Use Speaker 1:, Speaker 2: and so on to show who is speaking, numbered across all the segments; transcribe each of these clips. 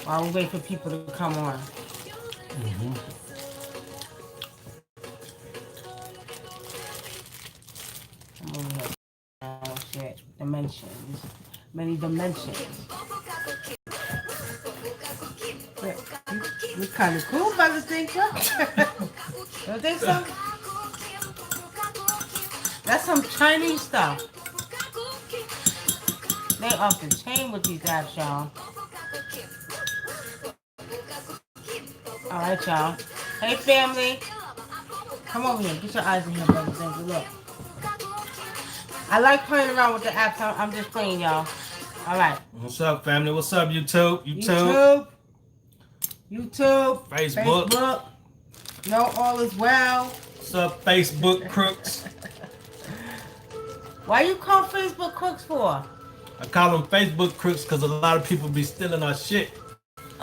Speaker 1: while we wait for people to come on.
Speaker 2: Mm-hmm.
Speaker 1: I'm over here. Oh shit. Dimensions. Many dimensions. Yeah, you kind of cool by the thing, so. Don't think so? That's some Chinese stuff. They off the chain with these apps, y'all. Alright, y'all. Hey, family. Come over here. Get your eyes in here, brother. Thank you. Look. I like playing around with the apps. I'm just playing, y'all. Alright.
Speaker 2: What's up, family? What's up, YouTube?
Speaker 1: YouTube.
Speaker 2: Facebook.
Speaker 1: Facebook. No, all is well.
Speaker 2: What's up, Facebook crooks?
Speaker 1: Why you call Facebook crooks for?
Speaker 2: I call them Facebook crooks because a lot of people be stealing our shit.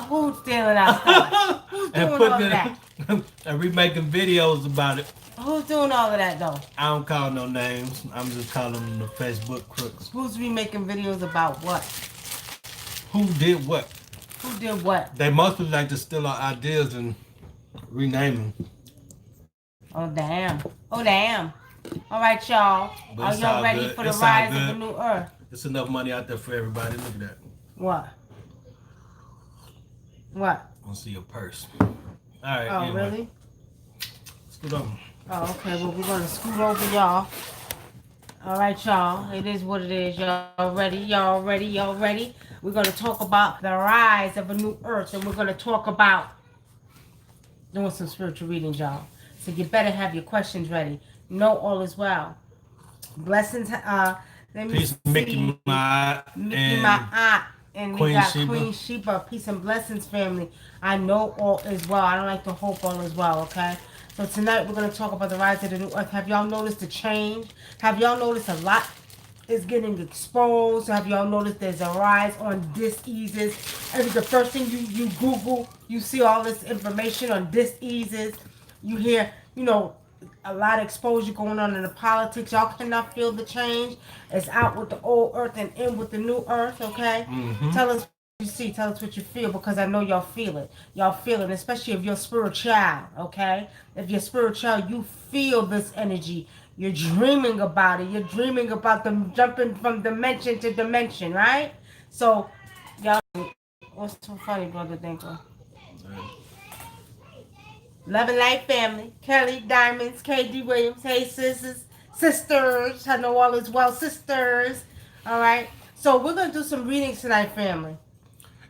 Speaker 1: Who's stealing our stuff? Who's doing all of that?
Speaker 2: And remaking videos about it.
Speaker 1: Who's doing all of that, though?
Speaker 2: I don't call no names. I'm just calling them the Facebook crooks.
Speaker 1: Who's remaking videos about what?
Speaker 2: Who did what?
Speaker 1: Who did what?
Speaker 2: They mostly like to steal our ideas and rename them.
Speaker 1: Oh, damn. Oh, damn. All right, y'all. Are y'all ready for the rise of the new earth?
Speaker 2: There's enough money out there for everybody. Look at that.
Speaker 1: What? What?
Speaker 2: I want to see your purse. All right.
Speaker 1: Oh,
Speaker 2: anyway.
Speaker 1: really?
Speaker 2: Scoot over.
Speaker 1: Oh, okay. Well, we're going to scoot over, y'all. All right, y'all. It is what it is. Y'all ready? Y'all ready? Y'all ready? We're going to talk about the rise of a new earth. And we're going to talk about doing some spiritual readings, y'all. So you better have your questions ready. Know all is well. Blessings. Let me
Speaker 2: Peace,
Speaker 1: see.
Speaker 2: Mickey, my
Speaker 1: aunt. And we
Speaker 2: Queen
Speaker 1: got
Speaker 2: Sheba.
Speaker 1: Queen Sheba. Peace and blessings, family. I know all is well. I don't like to hope all is well, okay? So tonight we're going to talk about the rise of the new earth. Have y'all noticed the change? Have y'all noticed a lot is getting exposed? Have y'all noticed there's a rise on diseases? And the first thing you Google, you see all this information on diseases. You hear, a lot of exposure going on in the politics. Y'all cannot feel the change. It's out with the old earth and in with the new earth, okay?
Speaker 2: Mm-hmm.
Speaker 1: Tell us what you see. Tell us what you feel, because I know y'all feel it. Y'all feel it, especially if you're a spiritual child, okay? If you're a spiritual child, you feel this energy. You're dreaming about it. You're dreaming about them jumping from dimension to dimension, right? So, y'all, what's so funny, Brother Dinko? Love and Light family. Kelly, Diamonds, KD Williams. Hey, sisters. I know all is well, sisters. All right. So we're gonna do some readings tonight, family.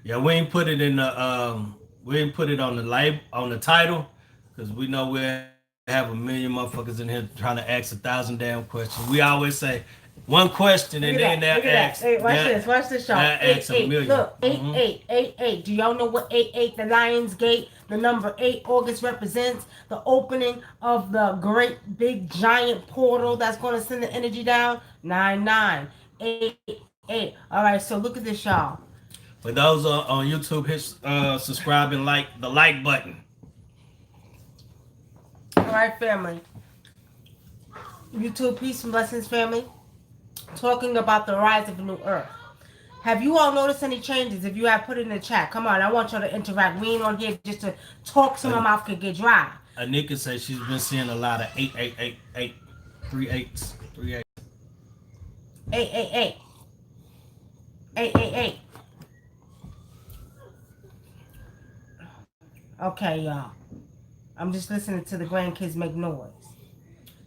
Speaker 2: Yeah, we ain't put it in the we ain't put it on the on the title, because we know we have a million motherfuckers in here trying to ask 1,000 damn questions. We always say one question and then they'll ask.
Speaker 1: Hey, watch this, y'all. 8-8. Look, 8-8. Do y'all know what 8-8, the Lion's Gate, the number 8, August represents? The opening of the great big giant portal that's going to send the energy down? 9-9. 8-8. All right, so look at this, y'all.
Speaker 2: For those on YouTube, hit subscribe and like the like button.
Speaker 1: All right, family. YouTube, peace and blessings, family. Talking about the rise of a new earth. Have you all noticed any changes? If you have, put it in the chat. Come on, I want y'all to interact. We ain't on here just to talk so my mouth can get dry.
Speaker 2: Nicky says she's been seeing a lot of 8-8-8-8. 3 8s. 3 8.
Speaker 1: 8-8-8. 8-8-8. Okay, y'all. I'm just listening to the grandkids make noise.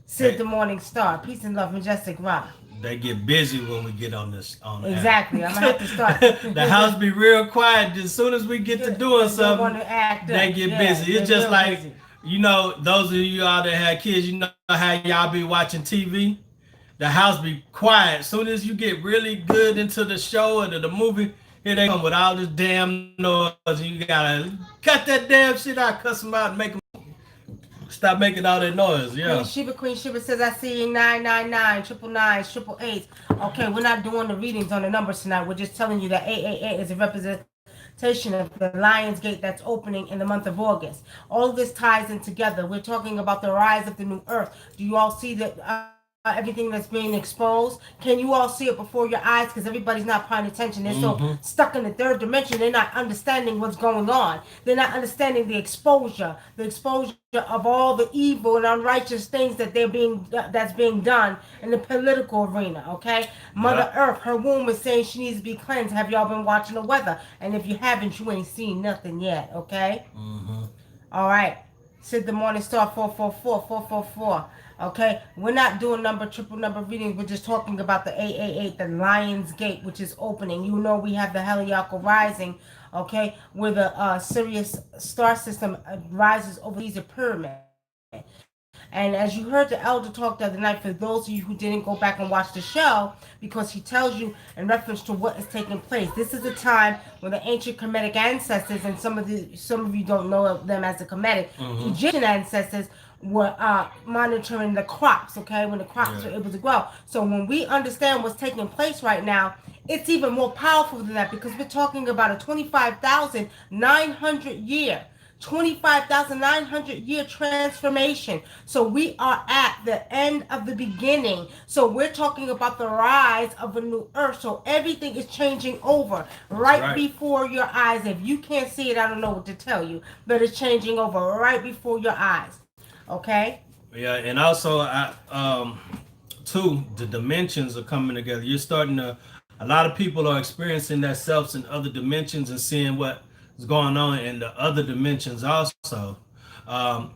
Speaker 1: Sid the Morning Star. Peace and love, Majestic Rock.
Speaker 2: They get busy when we get on this.
Speaker 1: Exactly. I'm going to have to start.
Speaker 2: The house be real quiet. As soon as we get to doing something, they get busy. It's just like, those of you all that have kids, you know how y'all be watching TV? The house be quiet. As soon as you get really good into the show or the movie, here they come with all this damn noise. You gotta cut that damn shit out, cuss them out, and make them stop making all that noise. Yeah.
Speaker 1: Queen Sheba says, I see 999, 999, 888. Okay, we're not doing the readings on the numbers tonight. We're just telling you that 888 is a representation of the Lion's Gate that's opening in the month of August. All of this ties in together. We're talking about the rise of the new earth. Do you all see that everything that's being exposed? Can you all see it before your eyes? Because everybody's not paying attention. They're so stuck in the third dimension. They're not understanding what's going on. They're not understanding the exposure of all the evil and unrighteous things that's being done in the political arena. Okay, Mother Earth, her womb is saying she needs to be cleansed. Have y'all been watching the weather? And if you haven't, you ain't seen nothing yet. Okay. All right. Sid the Morning Star 444. Okay, we're not doing triple number readings. We're just talking about the 888, the Lion's Gate, which is opening. You know we have the Heliacal Rising, okay, where the Sirius star system rises over these pyramid. And as you heard the elder talk the other night, for those of you who didn't go back and watch the show, because he tells you in reference to what is taking place, this is a time when the ancient Kemetic ancestors, and some of you don't know them as the Kemetic Egyptian ancestors, were monitoring the crops, okay, when the crops were able to grow. So when we understand what's taking place right now, it's even more powerful than that, because we're talking about a 25,900 year transformation. So we are at the end of the beginning. So we're talking about the rise of a new earth. So everything is changing over right before your eyes. If you can't see it, I don't know what to tell you, but it's changing over right before your eyes. Okay?
Speaker 2: Yeah, and also too, the dimensions are coming together. You're starting to, a lot of people are experiencing that selves in other dimensions and seeing what is going on in the other dimensions also. I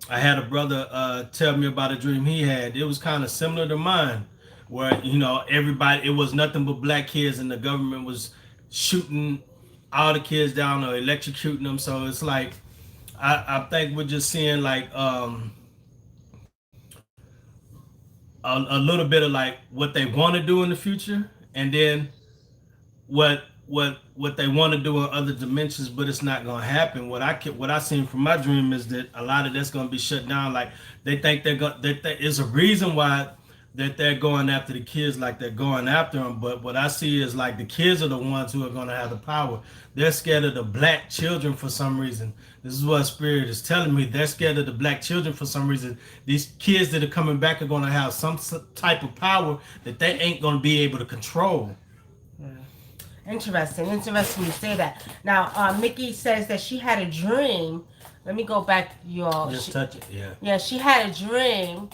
Speaker 2: had a brother tell me about a dream he had. It was kind of similar to mine, where, you know, everybody, it was nothing but black kids, and the government was shooting all the kids down or electrocuting them. So it's like, I think we're just seeing like a little bit of like what they want to do in the future, and then what they want to do in other dimensions, but it's not going to happen. What I seen from my dream is that a lot of that's going to be shut down. Like they think that is a reason why that they're going after the kids, like they're going after them. But what I see is like the kids are the ones who are going to have the power. They're scared of the black children for some reason. This is what Spirit is telling me. They're scared of the black children for some reason. These kids that are coming back are going to have some type of power that they ain't going to be able to control.
Speaker 1: Interesting you say that. Now, Nicky says that she had a dream. Let me go back, y'all.
Speaker 2: Just touch it, yeah.
Speaker 1: Yeah, she had a dream.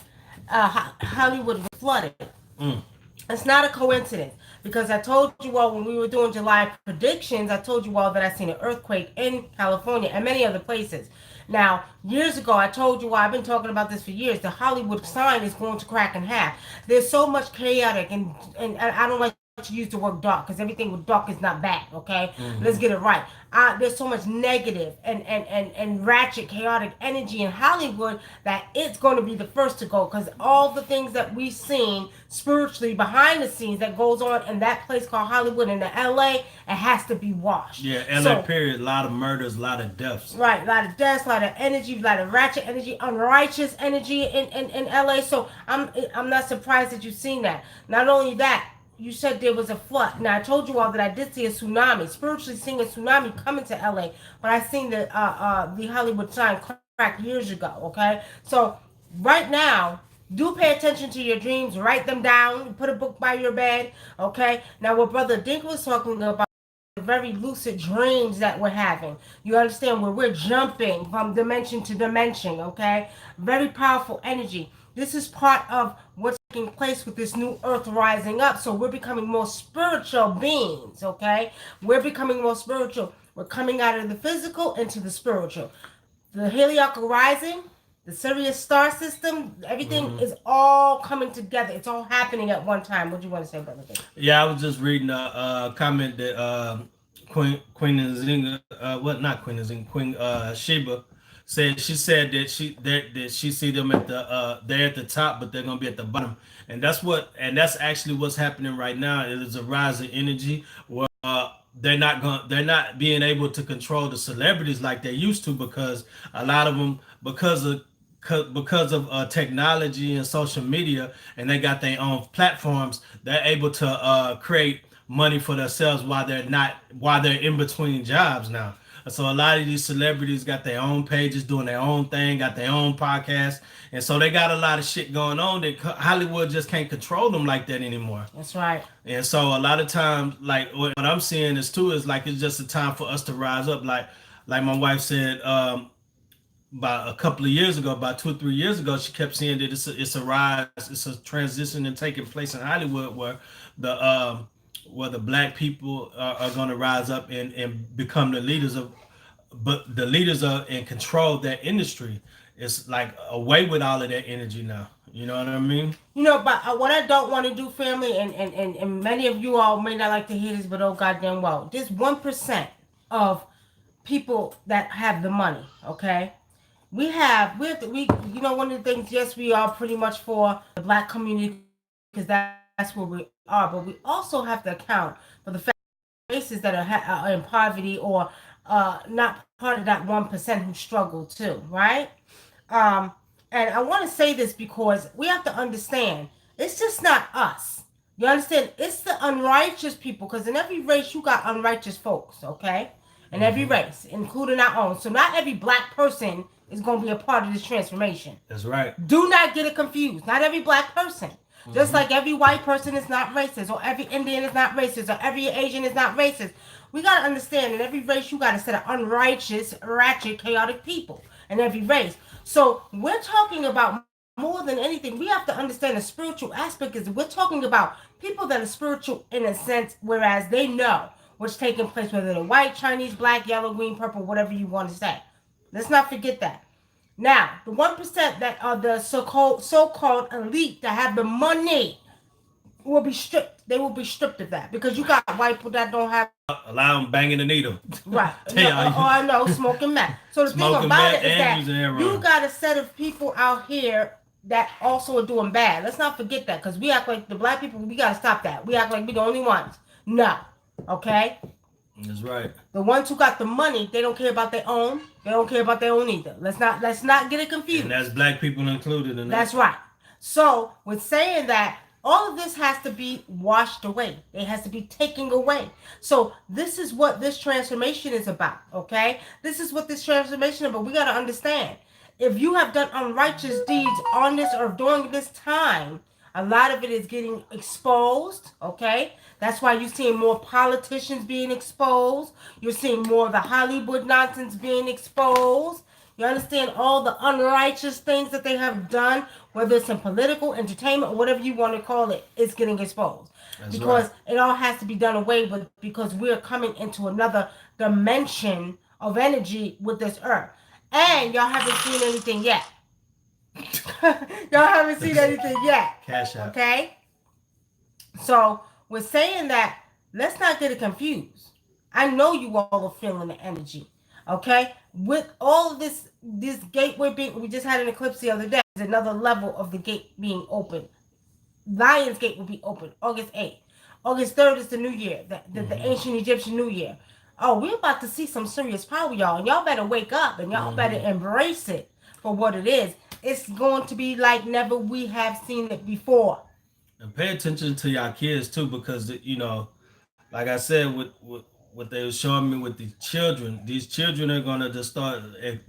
Speaker 1: Hollywood was flooded. It's not a coincidence, because I told you all when we were doing July predictions, I told you all that I seen an earthquake in California and many other places. Now, years ago, I told you why I've been talking about this for years. The Hollywood sign is going to crack in half. There's so much chaotic, and I don't like to use the word dark, because everything with dark is not bad, okay? Let's get it right. There's so much negative and ratchet, chaotic energy in Hollywood that it's going to be the first to go, because all the things that we've seen spiritually behind the scenes that goes on in that place called Hollywood in the LA, it has to be washed.
Speaker 2: Yeah, LA period, a lot of murders, a lot of deaths.
Speaker 1: Right, a lot of deaths, a lot of energy, a lot of ratchet energy, unrighteous energy in LA. So I'm not surprised that you've seen that. Not only that, you said there was a flood. Now, I told you all that I did see a tsunami, spiritually seeing a tsunami coming to LA, but I seen the Hollywood sign crack years ago, okay? So, right now, do pay attention to your dreams, write them down, put a book by your bed, okay? Now, what Brother Dink was talking about, very lucid dreams that we're having. You understand, where we're jumping from dimension to dimension, okay? Very powerful energy. This is part of what's taking place with this new earth rising up. So we're becoming more spiritual beings, okay? We're becoming more spiritual. We're coming out of the physical into the spiritual. The Heliacal rising, the Sirius star system, everything is all coming together. It's all happening at one time. What do you want to say, Brother?
Speaker 2: Yeah, I was just reading a comment that Queen Sheba said. She said that she see them at they're at the top, but they're gonna be at the bottom, and that's actually what's happening right now. It is a rise of energy where they're not being able to control the celebrities like they used to, because a lot of them, because of technology and social media, and they got their own platforms, they're able to create money for themselves while they're in between jobs now. So a lot of these celebrities got their own pages, doing their own thing, got their own podcast, and so they got a lot of shit going on that Hollywood just can't control them like that anymore.
Speaker 1: That's right.
Speaker 2: And so a lot of times, like what I'm seeing is too is like it's just a time for us to rise up. Like my wife said, about a couple of years ago, about 2 or 3 years ago, she kept saying that it's a rise, it's a transition and taking place in Hollywood where the black people are going to rise up and become the leaders of, but the leaders are in control of that industry. It's like away with all of that energy now. You know what I mean?
Speaker 1: But what I don't want to do, family, and many of you all may not like to hear this, but oh goddamn well, this 1% of people that have the money, okay? We one of the things, yes, we are pretty much for the black community because that's where we are, but we also have to account for the fact races that are in poverty or not part of that 1% who struggle too, right? Um, and I want to say this because we have to understand it's just not us. You understand? It's the unrighteous people because in every race you got unrighteous folks, okay? In every race, including our own. So not every black person is going to be a part of this transformation.
Speaker 2: That's right.
Speaker 1: Do not get it confused. Not every black person. Just like every white person is not racist, or every Indian is not racist, or every Asian is not racist. We got to understand in every race you got a set of unrighteous, ratchet, chaotic people in every race. So we're talking about more than anything. We have to understand the spiritual aspect is we're talking about people that are spiritual in a sense, whereas they know what's taking place, whether they're white, Chinese, black, yellow, green, purple, whatever you want to say. Let's not forget that. Now, the 1% that are the so-called elite that have the money will be stripped. They will be stripped of that because you got white people that don't have.
Speaker 2: Allow them banging the needle.
Speaker 1: Right. I know, smoking meth. So the thing about it is that you got a set of people out here that also are doing bad. Let's not forget that because we act like the black people, we got to stop that. We act like we're the only ones. No. Okay?
Speaker 2: That's right.
Speaker 1: The ones who got the money, they don't care about their own. They don't care about their own either. Let's not get it confused.
Speaker 2: And that's black people included in that.
Speaker 1: That's right. So, with saying that, all of this has to be washed away. It has to be taken away. So, this is what this transformation is about, okay? This is what this transformation is about. We got to understand. If you have done unrighteous deeds on this earth during this time, a lot of it is getting exposed, okay? That's why you're seeing more politicians being exposed. You're seeing more of the Hollywood nonsense being exposed. You understand all the unrighteous things that they have done, whether it's in political, entertainment, or whatever you want to call it, it's getting exposed. That's because right. It all has to be done away with because we're coming into another dimension of energy with this earth. And y'all haven't seen anything yet. Y'all haven't seen anything yet.
Speaker 2: Cash out.
Speaker 1: Okay? So, we're saying that, let's not get it confused. I know you all are feeling the energy. Okay? With all of this gateway being, we just had an eclipse the other day. There's another level of the gate being open. Lion's Gate will be open August 8th. August 3rd is the new year, the ancient Egyptian New Year. Oh, we're about to see some serious power, y'all. And y'all better wake up and y'all better embrace it for what it is. It's going to be like never we have seen it before.
Speaker 2: And pay attention to y'all kids too, because like I said, with what they were showing me with these children are gonna just start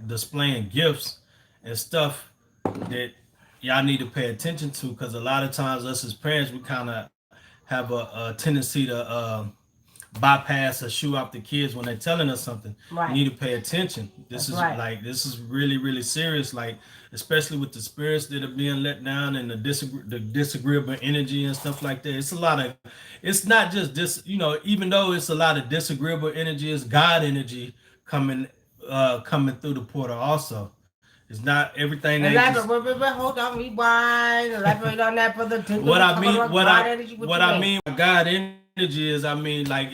Speaker 2: displaying gifts and stuff that y'all need to pay attention to, because a lot of times us as parents, we kind of have a tendency to bypass or shoo off the kids when they're telling us something. Right. You need to pay attention. This is really, really serious, like especially with the spirits that are being let down and the disagreeable energy and stuff like that. It's not just this, even though it's a lot of disagreeable energy, it's God energy coming through the portal also. It's not everything.
Speaker 1: Hold on, rewind. Elaborate on that, brother.
Speaker 2: What I mean by God energy is, like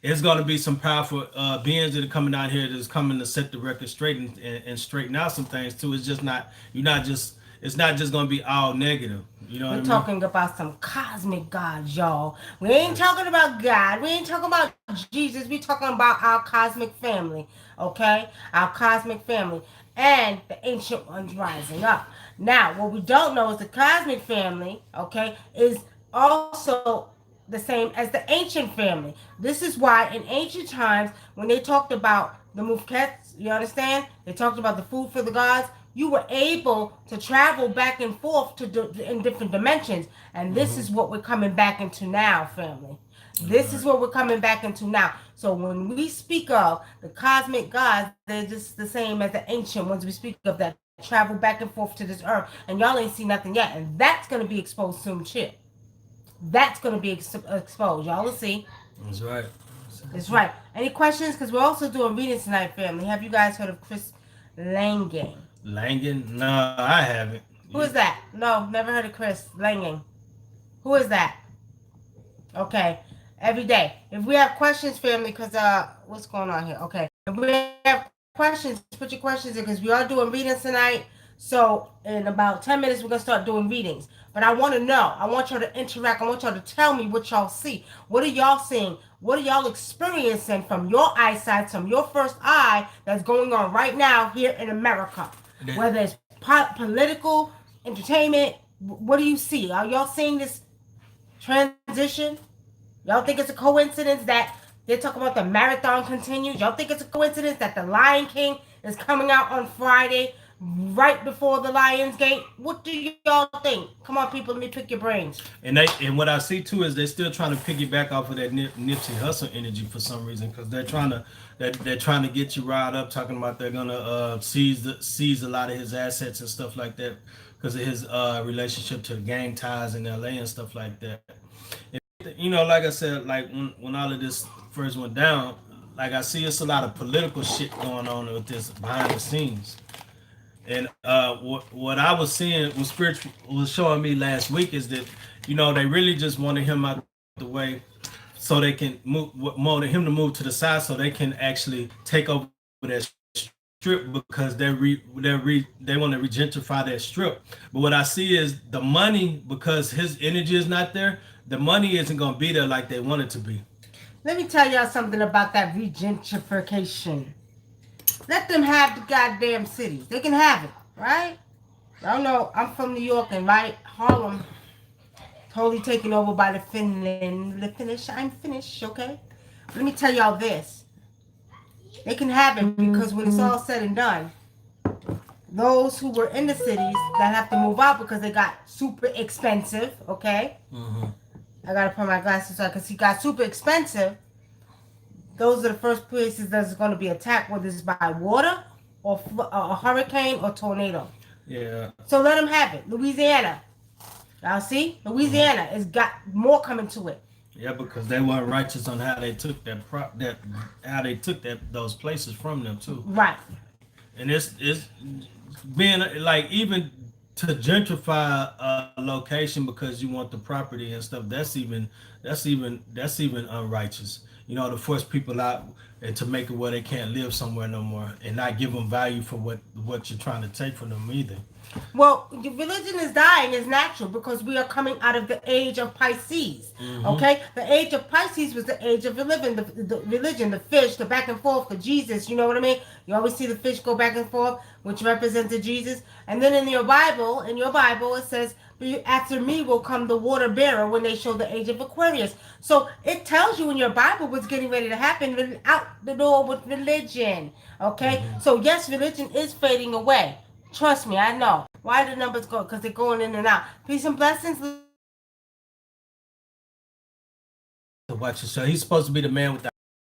Speaker 2: it's going to be some powerful beings that are coming out here that's coming to set the record straight and straighten out some things too. It's not just going to be all negative.
Speaker 1: We're talking about some cosmic gods, y'all. We ain't talking about God. We ain't talking about Jesus. We talking about our cosmic family, okay? Our cosmic family and the ancient ones rising up. Now, what we don't know is the cosmic family, okay, is also the same as the ancient family. This is why in ancient times, when they talked about the mufkets, you understand? They talked about the food for the gods. You were able to travel back and forth in different dimensions. And this is what we're coming back into now, family. This is what we're coming back into now. So when we speak of the cosmic gods, they're just the same as the ancient ones we speak of that travel back and forth to this earth. And y'all ain't seen nothing yet. And that's going to be exposed soon, too. That's going to be exposed. Y'all will see.
Speaker 2: That's right.
Speaker 1: That's right. Any questions? Because we're also doing readings tonight, family. Have you guys heard of Chris Langan?
Speaker 2: Langan? No, I haven't.
Speaker 1: Who is that? No, never heard of Chris Langan. Who is that? Okay. Every day. If we have questions, family, because what's going on here? Okay. If we have questions, put your questions in, because we are doing readings tonight. So in about 10 minutes, we're going to start doing readings. But I want to know. I want y'all to interact. I want y'all to tell me what y'all see. What are y'all seeing? What are y'all experiencing from your eyesight, from your first eye that's going on right now here in America? Whether it's political, entertainment, what do you see? Are y'all seeing this transition? Y'all think it's a coincidence that they're talking about the marathon continues? Y'all think it's a coincidence that the Lion King is coming out on Friday right before the Lions Gate? What do y'all think? Come on, people, let me pick your brains.
Speaker 2: And what I see too is they're still trying to piggyback off of that Nipsey Hussle energy for some reason, because they're trying to get you riled up, talking about they're gonna seize a lot of his assets and stuff like that because of his relationship to gang ties in LA and stuff like that. And, like I said, like when all of this first went down, like I see it's a lot of political shit going on with this behind the scenes. And what I was seeing, what Spirit was showing me last week, is that they really just wanted him out the way so they can wanted him to move to the side so they can actually take over that strip, because they want to regentrify that strip. But what I see is the money, because his energy is not there, the money isn't going to be there like they want it to be.
Speaker 1: Let me tell y'all something about that regentrification. Let them have the goddamn cities. They can have it, right? I don't know. I'm from New York, and right, Harlem, totally taken over by the Finnish. I'm Finnish, okay? Let me tell y'all this. They can have it because when it's all said and done, those who were in the cities that have to move out because they got super expensive, okay?
Speaker 2: Mm-hmm.
Speaker 1: I gotta put my glasses on because he got super expensive. Those are the first places that's going to be attacked, whether it's by water or a hurricane or tornado.
Speaker 2: Yeah.
Speaker 1: So let them have it. Louisiana. Y'all see? Louisiana has got more coming to it.
Speaker 2: Yeah, because they weren't righteous on how they took those places from them too.
Speaker 1: Right.
Speaker 2: And it's being like, even to gentrify a location because you want the property and stuff, that's even unrighteous. To force people out and to make it where they can't live somewhere no more, and not give them value for what you're trying to take from them either.
Speaker 1: Well, religion is dying is natural because we are coming out of the age of Pisces. Mm-hmm. Okay? The age of Pisces was the age of religion, the religion, the fish, the back and forth, the Jesus. You know what I mean? You always see the fish go back and forth, which represented Jesus. And then in your Bible, it says, after me will come the water bearer, when they show the age of Aquarius. So it tells you in your Bible what's getting ready to happen out the door with religion. Okay? Mm-hmm. So yes, religion is fading away. Trust me, I know. Why the numbers go? Because they're going in and out. Peace and blessings.
Speaker 2: Watch it. So he's supposed to be the man with the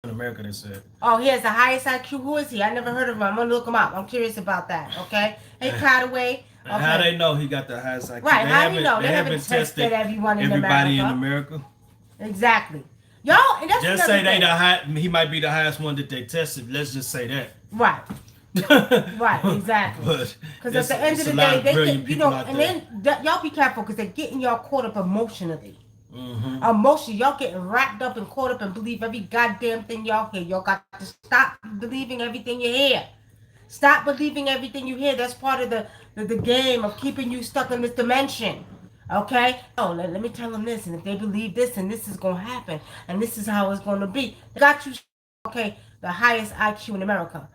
Speaker 2: in America, they said.
Speaker 1: Oh, he has the highest IQ. Who is he? I never heard of him. I'm going to look him up. I'm curious about that. Okay? Hey, Cutaway. Okay.
Speaker 2: How they know he got the highest IQ?
Speaker 1: Right. How do you know? They haven't tested everybody in
Speaker 2: America.
Speaker 1: Exactly. Y'all, and that's
Speaker 2: just say he might be the highest one that they tested. Let's just say that.
Speaker 1: Right. Right, exactly. Because at the end of the day, they get, and then y'all be careful because they're getting y'all caught up emotionally. Mm-hmm. Emotionally, y'all getting wrapped up and caught up and believe every goddamn thing y'all hear. Y'all got to stop believing everything you hear. Stop believing everything you hear. That's part of the game of keeping you stuck in this dimension. Okay? Oh, let me tell them this, and if they believe this, and this is going to happen, and this is how it's going to be. They got you, okay, the highest IQ in America.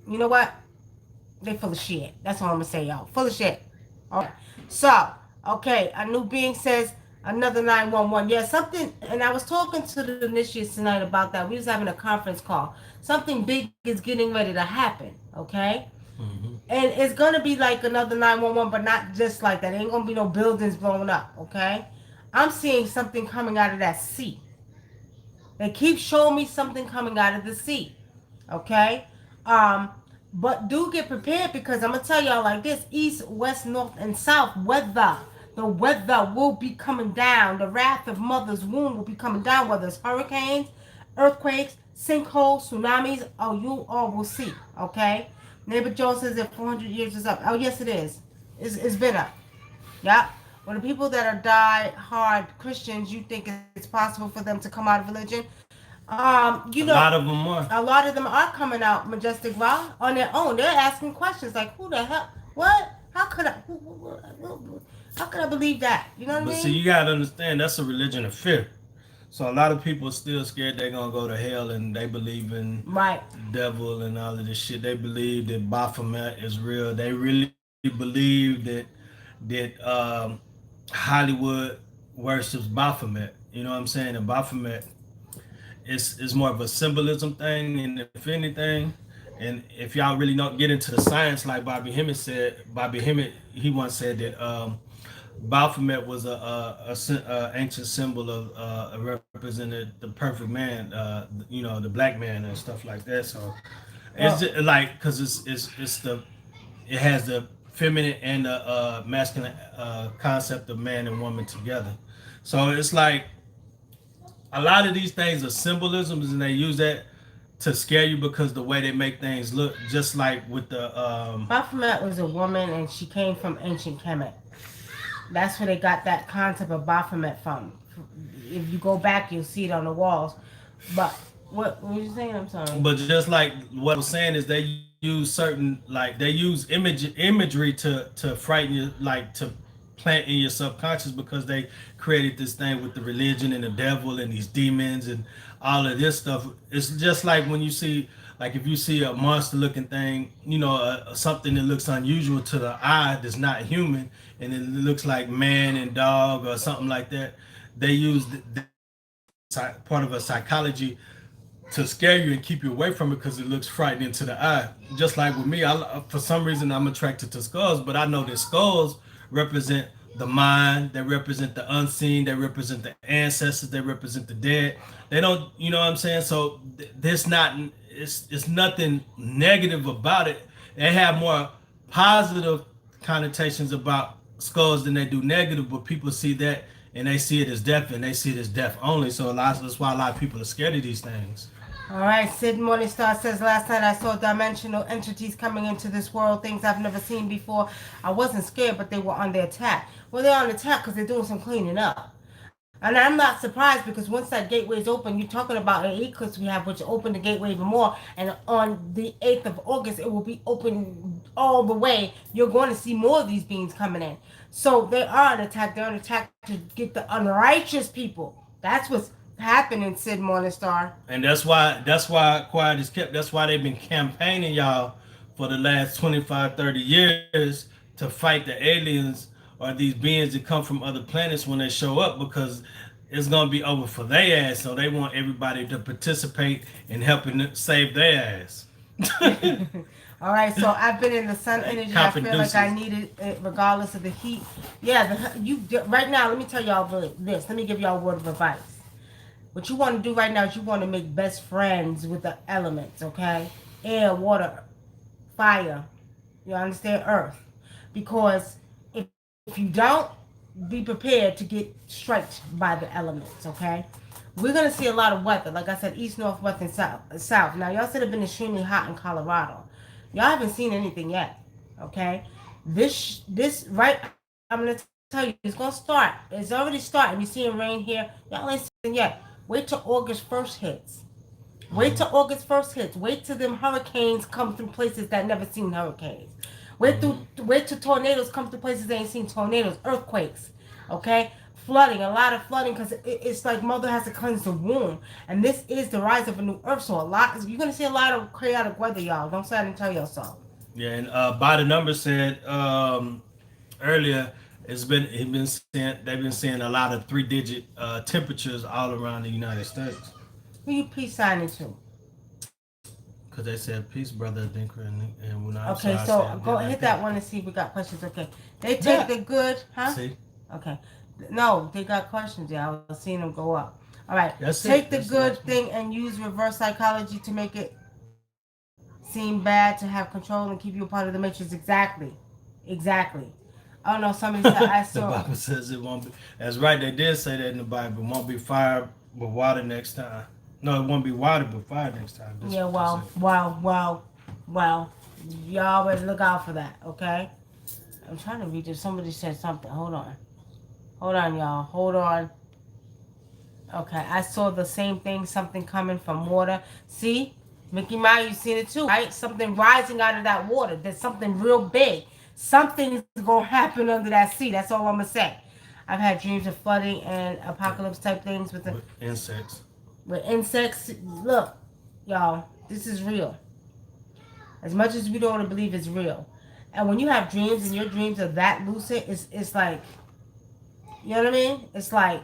Speaker 1: You know what? They full of shit. That's all I'm going to say, y'all. Full of shit. All right. So, okay, a new being says, Another 911. Yeah, something. And I was talking to the initiates tonight about that. We was having a conference call. Something big is getting ready to happen. Okay.
Speaker 2: Mm-hmm.
Speaker 1: And it's gonna be like another 911, but not just like that. It ain't gonna be no buildings blowing up. Okay. I'm seeing something coming out of that sea. They keep showing me something coming out of the sea. Okay? Um, but do get prepared because I'm gonna tell y'all like this: east, west, north, and south weather. The weather will be coming down. The wrath of mother's womb will be coming down, whether it's hurricanes, earthquakes, sinkholes, tsunamis. Oh, you all will see. Okay? Neighbor Joe says that 400 years is up. Oh, yes, it is. It's been up. Yeah. Well, the people that are die-hard Christians, you think it's possible for them to come out of religion?
Speaker 2: A lot of them are.
Speaker 1: A lot of them are coming out Majestic Raw on their own. They're asking questions like, "Who the hell? What? How could I? How could I believe that?" You know what I
Speaker 2: But see,
Speaker 1: mean?
Speaker 2: you gotta understand that's a religion of fear. So a lot of people are still scared they're gonna go to hell, and they believe in
Speaker 1: Right.
Speaker 2: the devil and all of this shit. They believe that Baphomet is real. They really believe that Hollywood worships Baphomet. You know what I'm saying? And Baphomet is more of a symbolism thing, and if anything, and if y'all really don't get into the science, like Bobby Hemmett, he once said that Baphomet was a ancient symbol of represented the perfect man, the black man and stuff like that. So it's
Speaker 1: Well,
Speaker 2: just like because it has the feminine and the masculine concept of man and woman together. So it's like a lot of these things are symbolisms, and they use that to scare you because the way they make things look, just like with the
Speaker 1: Baphomet was a woman, and she came from ancient Kemet. That's where they got that concept of Baphomet from. If you go back, you'll see it on the walls. But what were you saying? I'm sorry.
Speaker 2: but just like what I was saying is they use certain like they use imagery to frighten you, like to plant in your subconscious because they created this thing with the religion and the devil and these demons and all of this stuff. It's just like when you see like if you see a monster looking thing, something that looks unusual to the eye that's not human, and it looks like man and dog or something like that. They use part of a psychology to scare you and keep you away from it because it looks frightening to the eye. Just like with me, for some reason I'm attracted to skulls, but I know that skulls represent the mind, they represent the unseen, they represent the ancestors, they represent the dead. They don't, you know what I'm saying? So there's not, it's nothing negative about it. They have more positive connotations about skulls than they do negative, but people see that and they see it as death and they see it as death only. So that's why a lot of people are scared of these things.
Speaker 1: All right, Sid Morningstar says last night I saw dimensional entities coming into this world, things I've never seen before. I wasn't scared, but they were on the attack. Well, they're on the attack because they're doing some cleaning up. And I'm not surprised because once that gateway is open, you're talking about an eclipse we have, which opened the gateway even more. And on the 8th of August, it will be open all the way. You're going to see more of these beings coming in. So they are an attack. They're an attack to get the unrighteous people. That's what's happening, Sid Morningstar.
Speaker 2: And that's why quiet is kept. That's why they've been campaigning y'all for the last 25, 30 years to fight the aliens or these beings that come from other planets when they show up, because it's gonna be over for their ass. So they want everybody to participate in helping save their ass.
Speaker 1: All right, so I've been in the sun energy. I feel like I need it regardless of the heat. Yeah, right now. Let me tell y'all this. Let me give y'all a word of advice. What you want to do right now is you want to make best friends with the elements, okay? Air, water, fire. You understand? Earth. Because if you don't, be prepared to get striked by the elements, okay? We're going to see a lot of weather. Like I said, east, north, west, and south. Now, y'all said it's been extremely hot in Colorado. Y'all haven't seen anything yet, okay? This right, I'm going to tell you, it's going to start. It's already starting. You're seeing rain here. Y'all ain't seen it yet. Wait till August 1st hits. Wait till August 1st hits. Wait till them hurricanes come through places that never seen hurricanes. Wait till tornadoes come through places they ain't seen tornadoes. Earthquakes. Okay? Flooding. A lot of flooding because it's like mother has to cleanse the womb. And this is the rise of a new earth. So you're going to see a lot of chaotic weather, y'all. Don't say I didn't tell y'all so.
Speaker 2: Yeah, and by the number said earlier They've been seeing a lot of 3-digit temperatures all around the United States.
Speaker 1: Who you peace signing to?
Speaker 2: Because they said peace, brother, and WUNAM.
Speaker 1: Okay, so go hit that one and see if we got questions. Okay, they take the good, huh?
Speaker 2: See?
Speaker 1: Okay, no, they got questions. Yeah, I was seeing them go up. All right,
Speaker 2: That's
Speaker 1: the good thing and use reverse psychology to make it seem bad to have control and keep you a part of the matrix. Exactly. Oh no, somebody said I saw.
Speaker 2: The Bible says it won't be. That's right. They did say that in the Bible. It won't be fire with water next time. No, it won't be water but fire next time.
Speaker 1: That's well. Y'all better look out for that, okay? I'm trying to read this. Somebody said something. Hold on, y'all. Hold on. Okay, I saw the same thing. Something coming from water. See, Mickey Mouse, you seen it too, right? Something rising out of that water. There's something real big. Something's gonna happen under that sea. That's all I'm gonna say. I've had dreams of flooding and apocalypse type things with
Speaker 2: insects.
Speaker 1: With insects, look, y'all, this is real. As much as we don't want to believe it's real, and when you have dreams and your dreams are that lucid, it's like, you know what I mean? It's like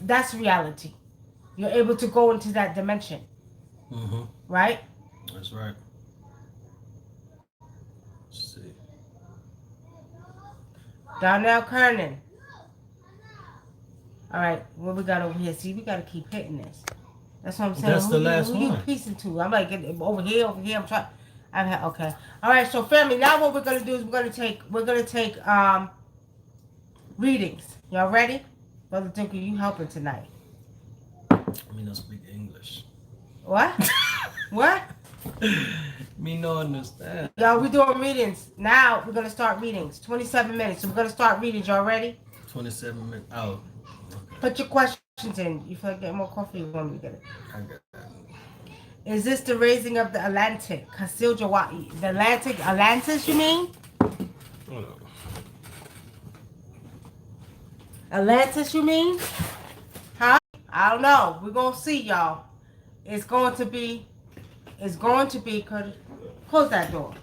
Speaker 1: that's reality. You're able to go into that dimension.
Speaker 2: Mm-hmm.
Speaker 1: Right?
Speaker 2: That's right. Let's see.
Speaker 1: Donnell Kernan. All right, what we got over here? See, we got to keep hitting this. That's what I'm saying.
Speaker 2: That's the last one.
Speaker 1: Who you piecing to? I'm like, over here. I'm trying. Okay. All right, so family, now what we're gonna do is we're gonna take readings. Y'all ready? Brother Dinker, you helping tonight?
Speaker 2: Me no speak English.
Speaker 1: What? What?
Speaker 2: Me no understand.
Speaker 1: Y'all, we doing readings. Now we're gonna start readings. 27 minutes. So we're gonna start readings. Y'all ready?
Speaker 2: 27 minutes. Oh.
Speaker 1: Put your questions in. You feel like getting more coffee? You want me to get it?
Speaker 2: I got that.
Speaker 1: Is this the raising of the Atlantic? The Atlantis, you mean?
Speaker 2: Hold on.
Speaker 1: Atlantis, you mean? Huh? I don't know. We're gonna see, y'all. It's going to be, Curtis. Close that door.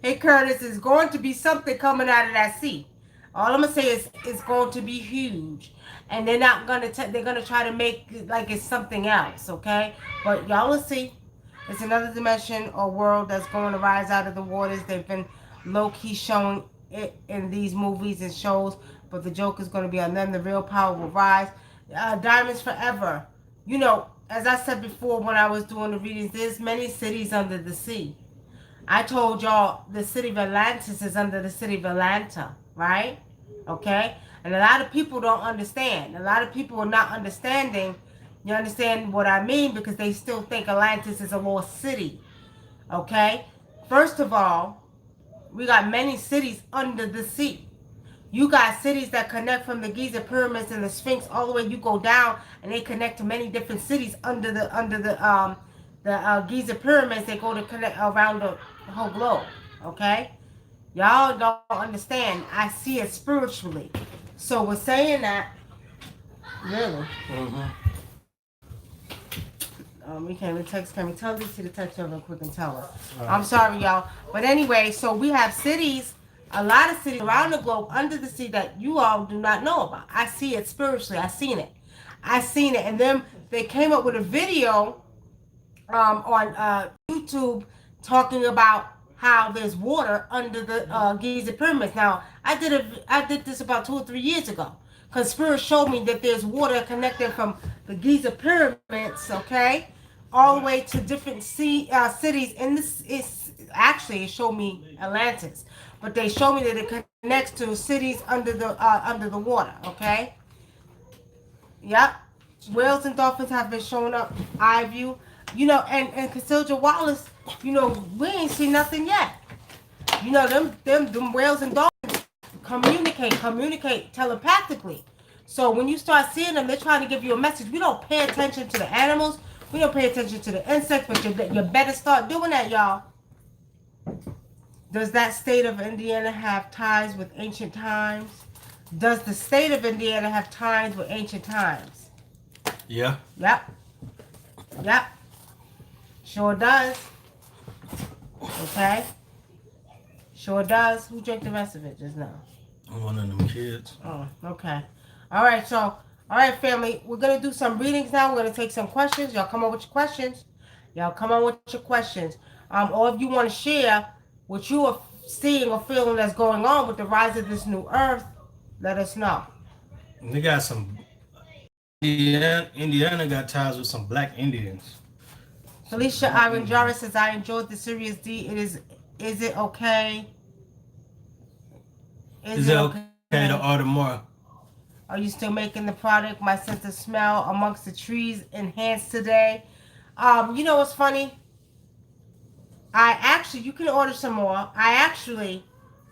Speaker 1: Hey, Curtis, it's going to be something coming out of that sea. All I'm gonna say is it's going to be huge, and they're not gonna. They're gonna try to make it like it's something else, okay? But y'all will see. It's another dimension or world that's going to rise out of the waters. They've been low key showing it in these movies and shows, but the joke is going to be on them. The real power will rise. Diamonds forever. You know, as I said before when I was doing the readings, there's many cities under the sea. I told y'all the city of Atlantis is under the city of Atlanta, right? Okay? And a lot of people don't understand. A lot of people are not understanding. You understand what I mean? Because they still think Atlantis is a lost city. Okay? First of all, we got many cities under the sea. You got cities that connect from the Giza pyramids and the Sphinx all the way. You go down and they connect to many different cities under the Giza pyramids. They go to connect around the whole globe. Okay? Y'all don't understand. I see it spiritually. So we're saying that. Really?
Speaker 2: Mm-hmm.
Speaker 1: We can't even text. Can we tell these to the text her real quick and tell her? Right. I'm sorry, y'all. But anyway, so we have cities, a lot of cities around the globe under the sea that you all do not know about. I see it spiritually. I seen it. And then they came up with a video on YouTube talking about how there's water under the Giza pyramids. Now, I did this about 2 or 3 years ago. Because Spirit showed me that there's water connected from the Giza pyramids, okay, all the way to different cities in this. It showed me Atlantis, but they showed me that it connects to cities under the water, okay. Yep, whales and dolphins have been showing up. Eye view, you know, and Cassandra Wallace, you know, we ain't seen nothing yet. You know, them whales and dolphins communicate telepathically. So when you start seeing them, they're trying to give you a message. We don't pay attention to the animals. We don't pay attention to the insects, but you better start doing that, y'all. Does that state of Indiana have ties with ancient times? Does the state of Indiana have ties with ancient times?
Speaker 2: Yeah.
Speaker 1: Yep. Sure does. Okay? Sure does. Who drank the rest of it just now?
Speaker 2: One of them kids.
Speaker 1: Oh, okay. All right, so, all right, family. We're going to do some readings now. We're going to take some questions. Y'all come on with your questions. Y'all come on with your questions. Or if you want to share what you are seeing or feeling that's going on with the rise of this new earth, let us know.
Speaker 2: They got some Indiana got ties with some black Indians.
Speaker 1: Felicia Aranjara says, I enjoyed the Series D. Is it okay?
Speaker 2: Is it okay to order more?
Speaker 1: Are you still making the product? My sense of smell amongst the trees enhanced today. You know what's funny? You can order some more.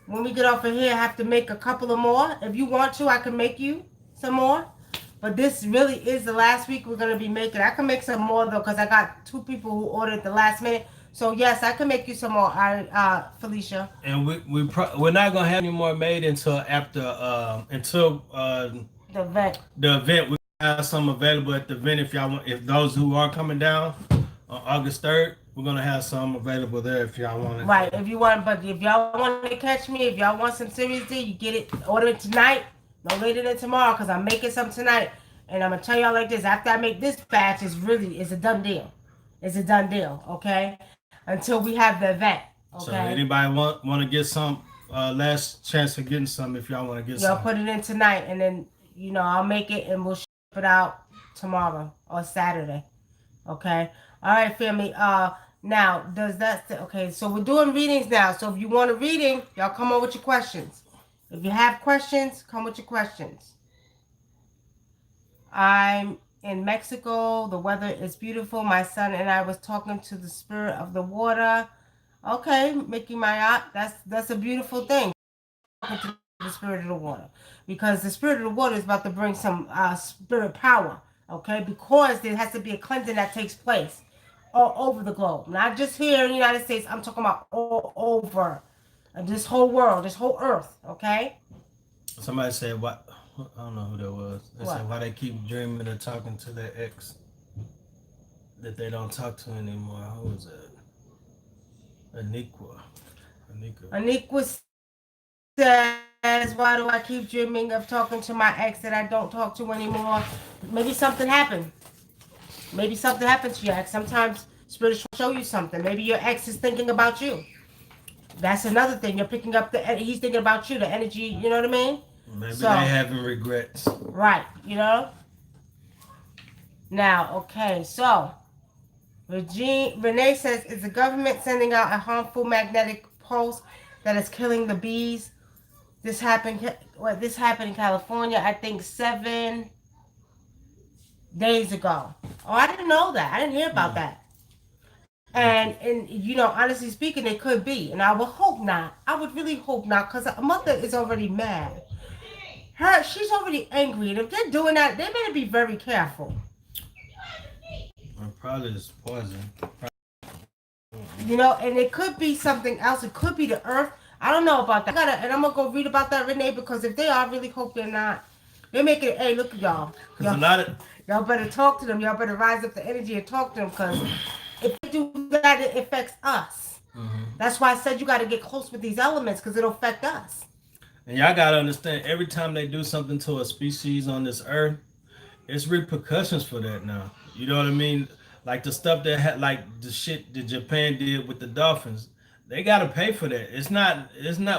Speaker 1: When we get off of here, have to make a couple of more. If you want to, I can make you some more. But this really is the last week we're going to be making. I can make some more, though, because I got 2 people who ordered at the last minute. So, yes, I can make you some more, Felicia.
Speaker 2: And we're not going to have any more made until after,
Speaker 1: the event.
Speaker 2: The event. We have some available at the event if y'all want, if those who are coming down on August 3rd. We're gonna have some available there if y'all want it.
Speaker 1: Right, if you want, but if y'all want to catch me, if y'all want some Series D, you get it, order it tonight, no later than tomorrow, because I'm making some tonight. And I'm gonna tell y'all like this: after I make this batch, it's a done deal. It's a done deal, okay? Until we have the event. Okay.
Speaker 2: So anybody want to get some last chance of getting some if y'all want to get some.
Speaker 1: Y'all put it in tonight, and then I'll make it and we'll ship it out tomorrow or Saturday. Okay. All right, family. Now, okay, so we're doing readings now. So if you want a reading, y'all come on with your questions. If you have questions, come with your questions. I'm in Mexico. The weather is beautiful. My son and I was talking to the spirit of the water. Okay, Mickey Mayat, that's a beautiful thing. Talking to the spirit of the water. Because the spirit of the water is about to bring some spirit power. Okay, because there has to be a cleansing that takes place all over the globe, not just here in the United States. I'm talking about all over this whole world, this whole earth. Okay.
Speaker 2: Somebody said what? I don't know who that was. They said why they keep dreaming of talking to their ex that they don't talk to anymore. Who was that? Anika
Speaker 1: says, why do I keep dreaming of talking to my ex that I don't talk to anymore? Maybe something happened. Maybe something happened to your ex. Sometimes spirits show you something. Maybe your ex is thinking about you. That's another thing. You're picking up he's thinking about you, the energy, you know what I mean?
Speaker 2: Maybe they having regrets.
Speaker 1: Right, Now, okay, so Renee says, is the government sending out a harmful magnetic pulse that is killing the bees? This happened in California, I think 7 days ago. Oh, I didn't know that. I didn't hear about that. And honestly speaking, it could be. And I would hope not. I would really hope not, because a mother is already mad. She's already angry. And if they're doing that, they better be very careful.
Speaker 2: Probably it's poison.
Speaker 1: And it could be something else. It could be the earth. I don't know about that. And I'm going to go read about that, Renee, because if they are, I really hope they're not. They're making it, hey, look at y'all. Y'all better talk to them. Y'all better rise up the energy and talk to them, because if they do that, it affects us. Mm-hmm. That's why I said you got to get close with these elements, because it'll affect us.
Speaker 2: And y'all got to understand, every time they do something to a species on this earth, it's repercussions for that now. You know what I mean? Like the stuff that had, like the shit that Japan did with the dolphins, they got to pay for that. It's not,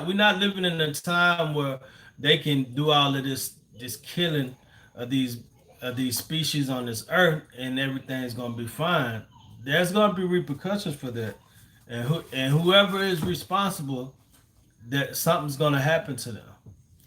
Speaker 2: we're not living in a time where they can do all of this killing of these species on this earth and everything's going to be fine. There's going to be repercussions for that. And whoever is responsible, that something's going to happen to them,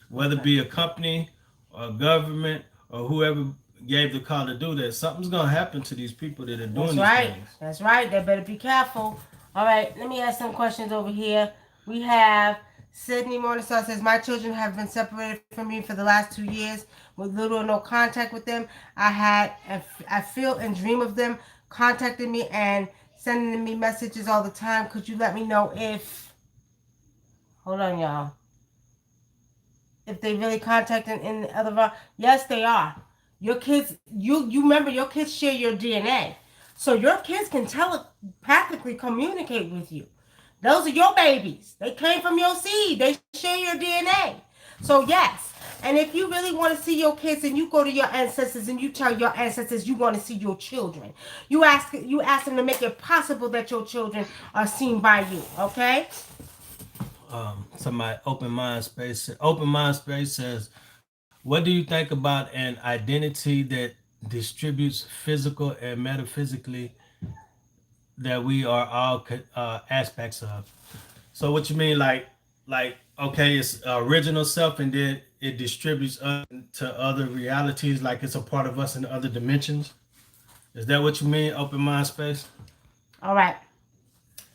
Speaker 2: whether it be a company or a government or whoever gave the call to do that. Something's going to happen to these people that are doing these things.
Speaker 1: That's right. They better be careful. All right, let me ask some questions over here. We have Sydney Morningstar says, my children have been separated from me for the last 2 years with little or no contact with them. I feel and dream of them contacting me and sending me messages all the time. Could you let me know if, hold on, y'all, if they really contacting in the other, yes, they are. Your kids, you remember your kids share your DNA. So your kids can telepathically communicate with you. Those are your babies. They came from your seed. They share your DNA. So yes. And if you really want to see your kids and you go to your ancestors and you tell your ancestors you want to see your children, you ask them to make it possible that your children are seen by you. Okay?
Speaker 2: Somebody open mind space says, what do you think about an identity that distributes physical and metaphysically that we are all aspects of? So what you mean, like okay, it's original self, and then it distributes us to other realities, like it's a part of us in other dimensions. Is that what you mean, open mind space?
Speaker 1: All right.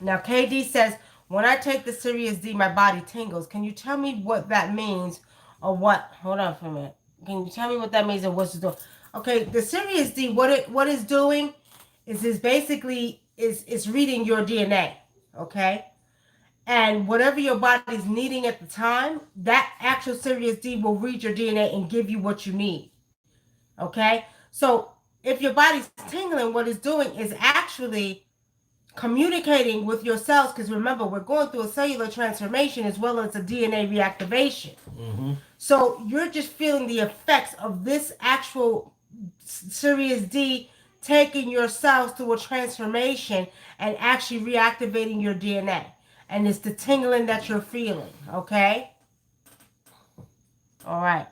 Speaker 1: Now, KD says, when I take the Sirius D, my body tingles. Can you tell me what that means or what? Hold on for a minute. Can you tell me what that means or what's it doing? Okay, the Sirius D, what it's doing is basically is reading your DNA. Okay, and whatever your body's needing at the time, that actual Sirius D will read your DNA and give you what you need. Okay, so if your body's tingling, what it's doing is actually communicating with your cells, because remember, we're going through a cellular transformation as well as a DNA reactivation.
Speaker 2: Mm-hmm.
Speaker 1: So you're just feeling the effects of this actual Sirius D taking your cells through a transformation and actually reactivating your DNA. And it's the tingling that you're feeling, okay? All right.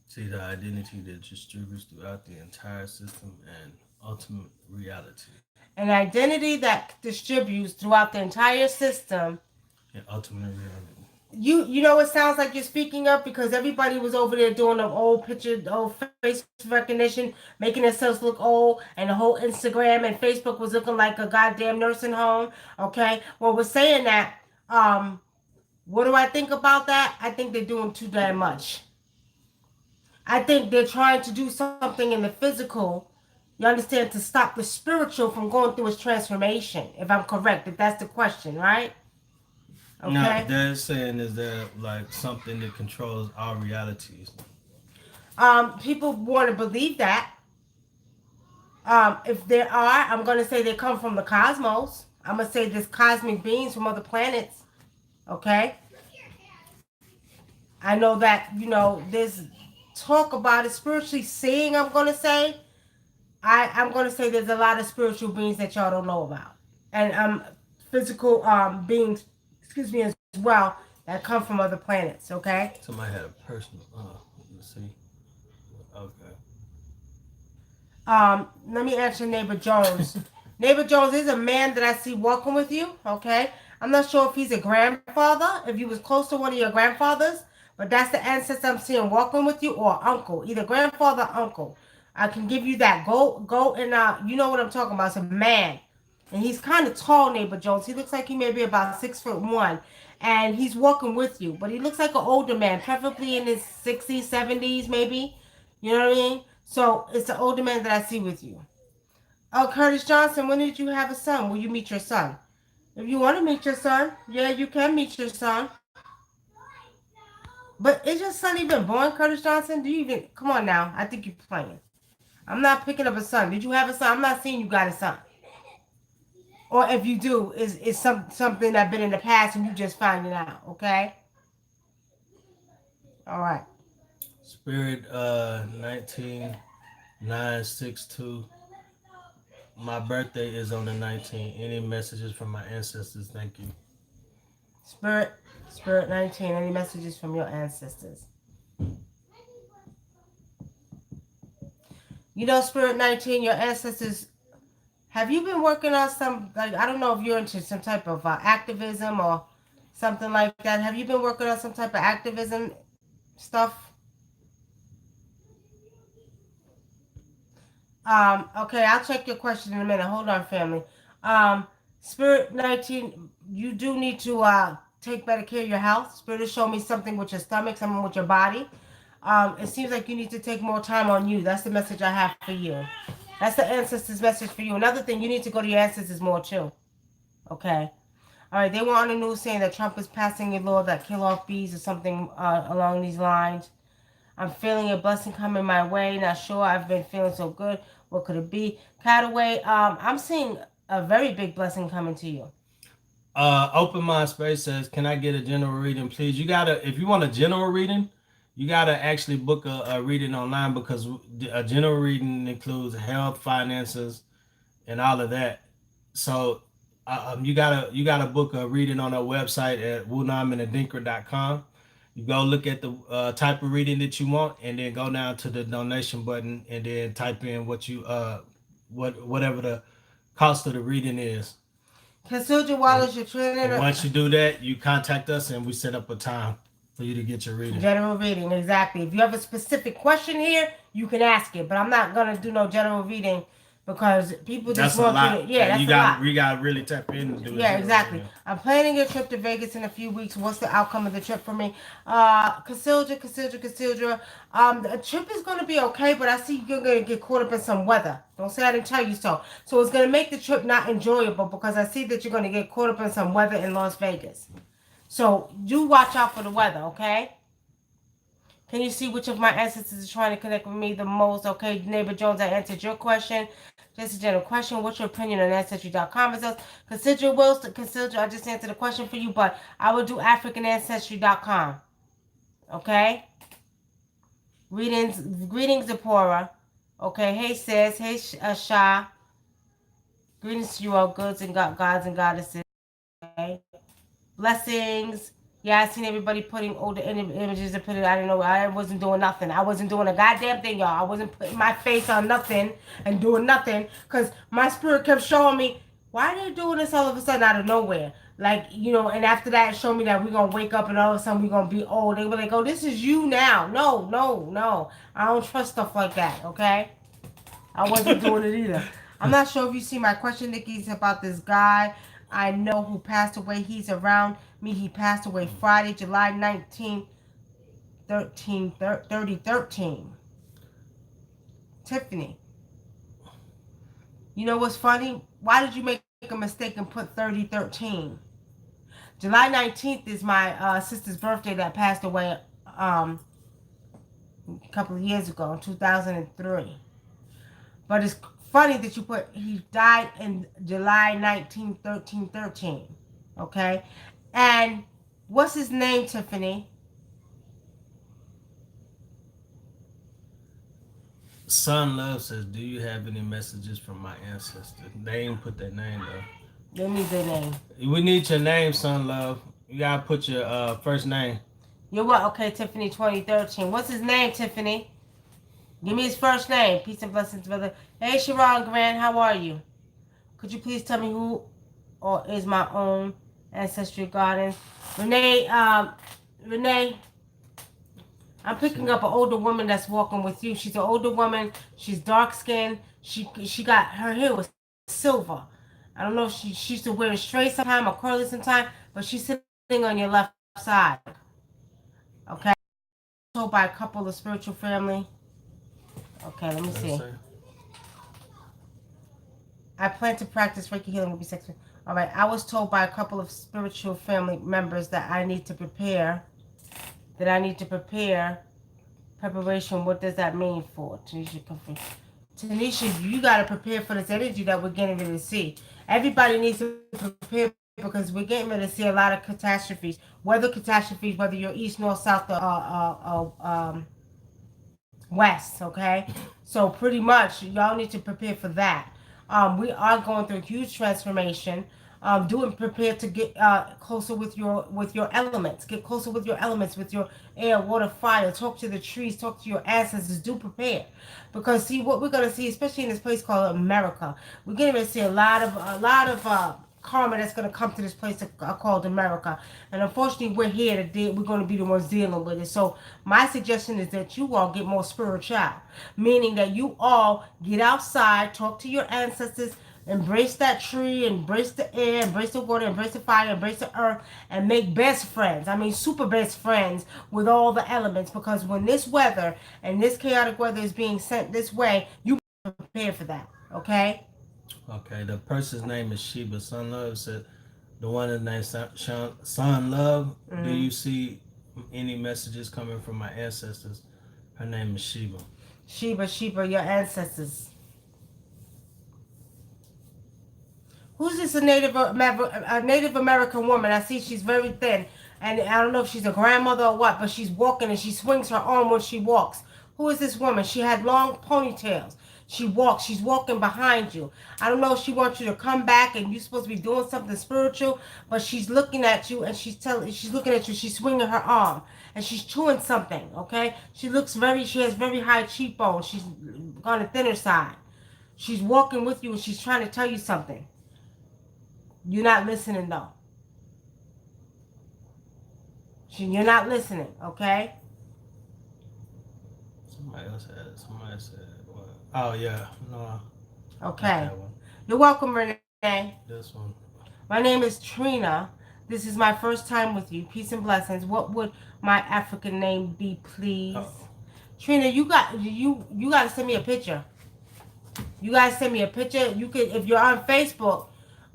Speaker 2: See, the identity that distributes throughout the entire system and ultimate reality.
Speaker 1: An identity that distributes throughout the entire system.
Speaker 2: And ultimate reality.
Speaker 1: You know what sounds like you're speaking of, because everybody was over there doing the old picture, the old face recognition, making themselves look old, and the whole Instagram and Facebook was looking like a goddamn nursing home. Okay, well, we're saying that. What do I think about that? I think they're doing too damn much. I think they're trying to do something in the physical, you understand, to stop the spiritual from going through its transformation. If I'm correct, if that's the question, right?
Speaker 2: Okay. Now, they're saying is that like something that controls our realities.
Speaker 1: People want to believe that. If there are, I'm going to say they come from the cosmos. I'm going to say there's cosmic beings from other planets. Okay? I know that, there's talk about it spiritually seeing, I'm going to say. I'm going to say there's a lot of spiritual beings that y'all don't know about. And physical beings, excuse me, as well, that come from other planets, okay?
Speaker 2: Somebody had a personal, let's see. Okay.
Speaker 1: Let me answer Neighbor Jones. Neighbor Jones is a man that I see walking with you, okay? I'm not sure if he's a grandfather, if you was close to one of your grandfathers, but that's the ancestor I'm seeing walking with you, or uncle, either grandfather or uncle. I can give you that. Go and you know what I'm talking about. It's a man. And he's kind of tall, Neighbor Jones. He looks like he may be about 6'1", and he's walking with you. But he looks like an older man, preferably in his 60s, 70s, maybe. You know what I mean? So it's an older man that I see with you. Oh, Curtis Johnson, when did you have a son? Will you meet your son? If you want to meet your son, yeah, you can meet your son. But is your son even born, Curtis Johnson? Do you even... Come on now. I think you're playing. I'm not picking up a son. Did you have a son? I'm not seeing you got a son. Or if you do, is something that been in the past and you just finding out, okay? All right.
Speaker 2: Spirit 19962. My birthday is on the 19th. Any messages from my ancestors? Thank you.
Speaker 1: Spirit 19. Any messages from your ancestors? Spirit 19, your ancestors. Have you been working on some, like, I don't know if you're into some type of activism or something like that. Have you been working on some type of activism stuff? Okay, I'll check your question in a minute. Hold on, family. Spirit 19, you do need to take better care of your health. Spirit is showing me something with your stomach, something with your body. It seems like you need to take more time on you. That's the message I have for you. That's the ancestors' message for you. Another thing, you need to go to your ancestors more too. Okay. All right. They were on the news saying that Trump is passing a law that kill off bees or something along these lines. I'm feeling a blessing coming my way. Not sure. I've been feeling so good. What could it be? Cataway, I'm seeing a very big blessing coming to you.
Speaker 2: Open Mind Space says, "Can I get a general reading, please?" You gotta, if you want a general reading, you gotta actually book a reading online because a general reading includes health, finances, and all of that. So, you gotta book a reading on our website at WUNAM You go look at the type of reading that you want, and then go down to the donation button, and then type in what you whatever the cost of the reading is.
Speaker 1: Casilda
Speaker 2: And,
Speaker 1: Wallace, your
Speaker 2: and
Speaker 1: trainer.
Speaker 2: once you do that, you contact us and we set up a time for you to get your reading.
Speaker 1: General reading, exactly. If you have a specific question here, you can ask it. But I'm not gonna do no general reading because people just
Speaker 2: That's a
Speaker 1: want you
Speaker 2: lot.
Speaker 1: to. Yeah,
Speaker 2: And
Speaker 1: that's a lot.
Speaker 2: we got to really tap in to do
Speaker 1: Yeah,
Speaker 2: it.
Speaker 1: exactly. I'm planning a trip to Vegas in a few weeks. What's the outcome of the trip for me? Casilda. The trip is going to be okay, but I see you're going to get caught up in some weather. Don't say I didn't tell you so. So it's going to make the trip not enjoyable because I see that you're going to get caught up in some weather in Las Vegas. So do watch out for the weather, okay? Can you see which of my ancestors are trying to connect with me the most? Okay, Neighbor Jones, I answered your question. Just a general question. What's your opinion on Ancestry.com? It says, consider Wilson, consider, I just answered the question for you, but I will do AfricanAncestry.com. Okay? Greetings, Zipporah. Okay, hey, sis. Hey, Shah. Greetings to you all, goods and gods and goddesses. Okay? Blessings. Yeah, I seen everybody putting older images and put it. I don't know. I wasn't doing nothing. I wasn't doing a goddamn thing, y'all. I wasn't putting my face on nothing and doing nothing because my spirit kept showing me why are they doing this all of a sudden out of nowhere. Like, and after that, it showed me that we're going to wake up and all of a sudden we're going to be old. They were like, oh, this is you now. No, no, no. I don't trust stuff like that, okay? I wasn't doing it either. I'm not sure if you see my question, Nicky. It's about this guy I know who passed away. He's around me. He passed away Friday, July 19th, 3013. Tiffany, you know what's funny? Why did you make a mistake and put 3013? July 19th is my sister's birthday that passed away a couple of years ago in 2003. But it's funny that you put he died in July 19th, 1313. Okay? And what's his name, Tiffany?
Speaker 2: Son Love says, "Do you have any messages from my ancestors?" They ain't put their name though.
Speaker 1: They need their name.
Speaker 2: We need your name, Son Love. You gotta put your first name.
Speaker 1: You're what? Okay, Tiffany 2013. What's his name, Tiffany? Give me his first name. Peace and blessings, brother. Hey, Sharon Grant, how are you? Could you please tell me who or is my own ancestry garden? Renee, I'm picking up an older woman that's walking with you. She's an older woman. She's dark skinned. She got her hair was silver. I don't know if she used to wear it straight sometime or curly sometime, but she's sitting on your left side. Okay. Told by a couple of spiritual family. Okay, let me see. I plan to practice Reiki healing will be sexual. All right. I was told by a couple of spiritual family members that I need to prepare. Preparation. What does that mean for Tanisha, you got to prepare for this energy that we're getting ready to see. Everybody needs to prepare because we're getting ready to see a lot of catastrophes. Weather catastrophes, whether you're east, north, south, or west, okay? So pretty much, y'all need to prepare for that. We are going through a huge transformation. Prepare to get closer with your elements. Get closer with your elements, with your air, water, fire. Talk to the trees. Talk to your ancestors. Do prepare, because see what we're gonna see, especially in this place called America. We're gonna see a lot of karma that's going to come to this place called America. And unfortunately, we're here to deal. We're going to be the ones dealing with it. So my suggestion is that you all get more spiritual, meaning that you all get outside, talk to your ancestors, embrace that tree, embrace the air, embrace the water, embrace the fire, embrace the earth, and make best friends. I mean, super best friends with all the elements. Because when this weather and this chaotic weather is being sent this way, you prepare for that. Okay.
Speaker 2: Okay, the person's name is Sheba. Son Love said, the one is named Son Love. Do you see any messages coming from my ancestors? Her name is Sheba.
Speaker 1: Sheba, your ancestors. Who's this? A Native American woman. I see she's very thin, and I don't know if she's a grandmother or what, but she's walking and she swings her arm when she walks. Who is this woman? She had long ponytails. She walks. She's walking behind you. I don't know if she wants you to come back and you're supposed to be doing something spiritual, but she's looking at you and she's looking at you. She's swinging her arm and she's chewing something. Okay. She has very high cheekbones. She's on the thinner side. She's walking with you and she's trying to tell you something. You're not listening though. You're not listening, okay?
Speaker 2: Somebody else had it. Somebody said, what? Oh, yeah. No.
Speaker 1: Okay. You're welcome, Renee.
Speaker 2: This one.
Speaker 1: My name is Trina. This is my first time with you. Peace and blessings. What would my African name be, please? Oh. Trina, you got to send me a picture. You guys send me a picture. You could, if you're on Facebook,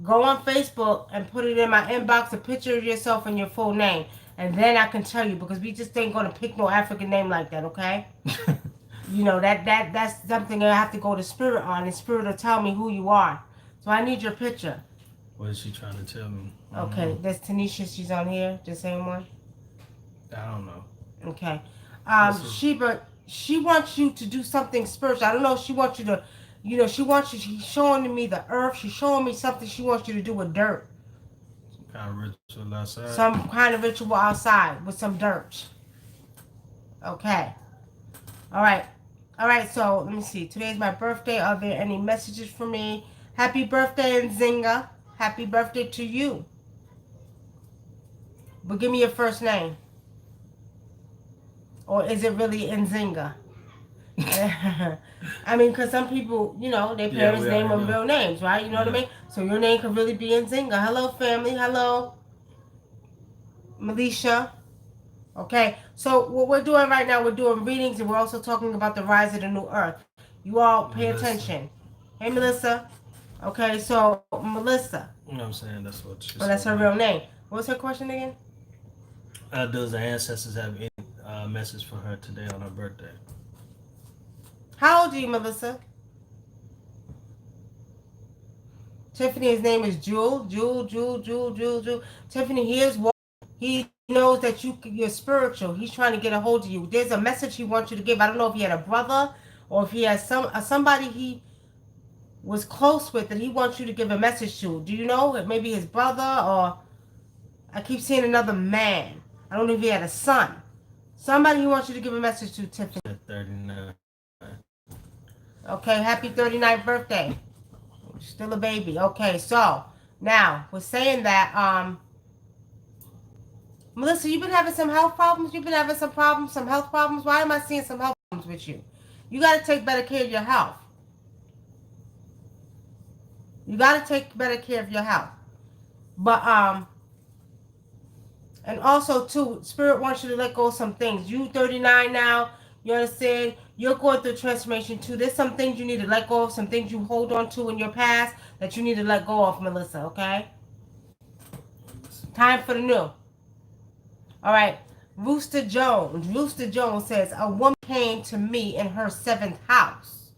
Speaker 1: go on Facebook and put it in my inbox, a picture of yourself and your full name. And then I can tell you, because we just ain't going to pick no African name like that, okay? You know, that's something I have to go to Spirit on, and Spirit will tell me who you are. So I need your picture.
Speaker 2: What is she trying to tell me?
Speaker 1: Okay, that's Tanisha. She's on here, the same one?
Speaker 2: I don't know.
Speaker 1: Okay. She wants you to do something spiritual. I don't know if she wants you to, she's showing me the earth. She's showing me something she wants you to do with dirt.
Speaker 2: Some kind of ritual outside?
Speaker 1: Some kind of ritual outside with some dirt. Okay. All right. All right, so let me see. Today's my birthday. Are there any messages for me? Happy birthday, Nzinga. Happy birthday to you. But give me your first name. Or is it really Nzinga? I mean, because some people, their parents name them real names, right? You know what I mean? So your name could really be Nzinga. Hello, family. Hello, Melisha. Okay, so what we're doing right now, we're doing readings, and we're also talking about the rise of the new earth. You all pay attention. Hey, Melissa. Okay, so Melissa.
Speaker 2: You know what I'm saying? That's what she's
Speaker 1: that's her real name. What's her question again?
Speaker 2: Does the ancestors have any message for her today on her birthday?
Speaker 1: How old are you, Melissa? Tiffany's name is Jewel. Jewel. Tiffany, he knows that you're spiritual. He's trying to get a hold of you. There's a message he wants you to give. I don't know if he had a brother or if he has somebody he was close with that he wants you to give a message to. Do you know? Maybe his brother, or I keep seeing another man. I don't know if he had a son. Somebody he wants you to give a message to, Tiffany.
Speaker 2: 39.
Speaker 1: Okay, happy 39th birthday. Still a baby. Okay, so now we're saying that Melissa, you've been having some health problems. You've been having some problems, some health problems. Why am I seeing some health problems with you? You got to take better care of your health. You got to take better care of your health. But and also too, Spirit wants you to let go of some things. You 39 now. You understand? You're going through transformation too. There's some things you need to let go of, some things you hold on to in your past that you need to let go of, Melissa, okay? Time for the new. All right. Rooster Jones. Rooster Jones says, a woman came to me in her 7th house.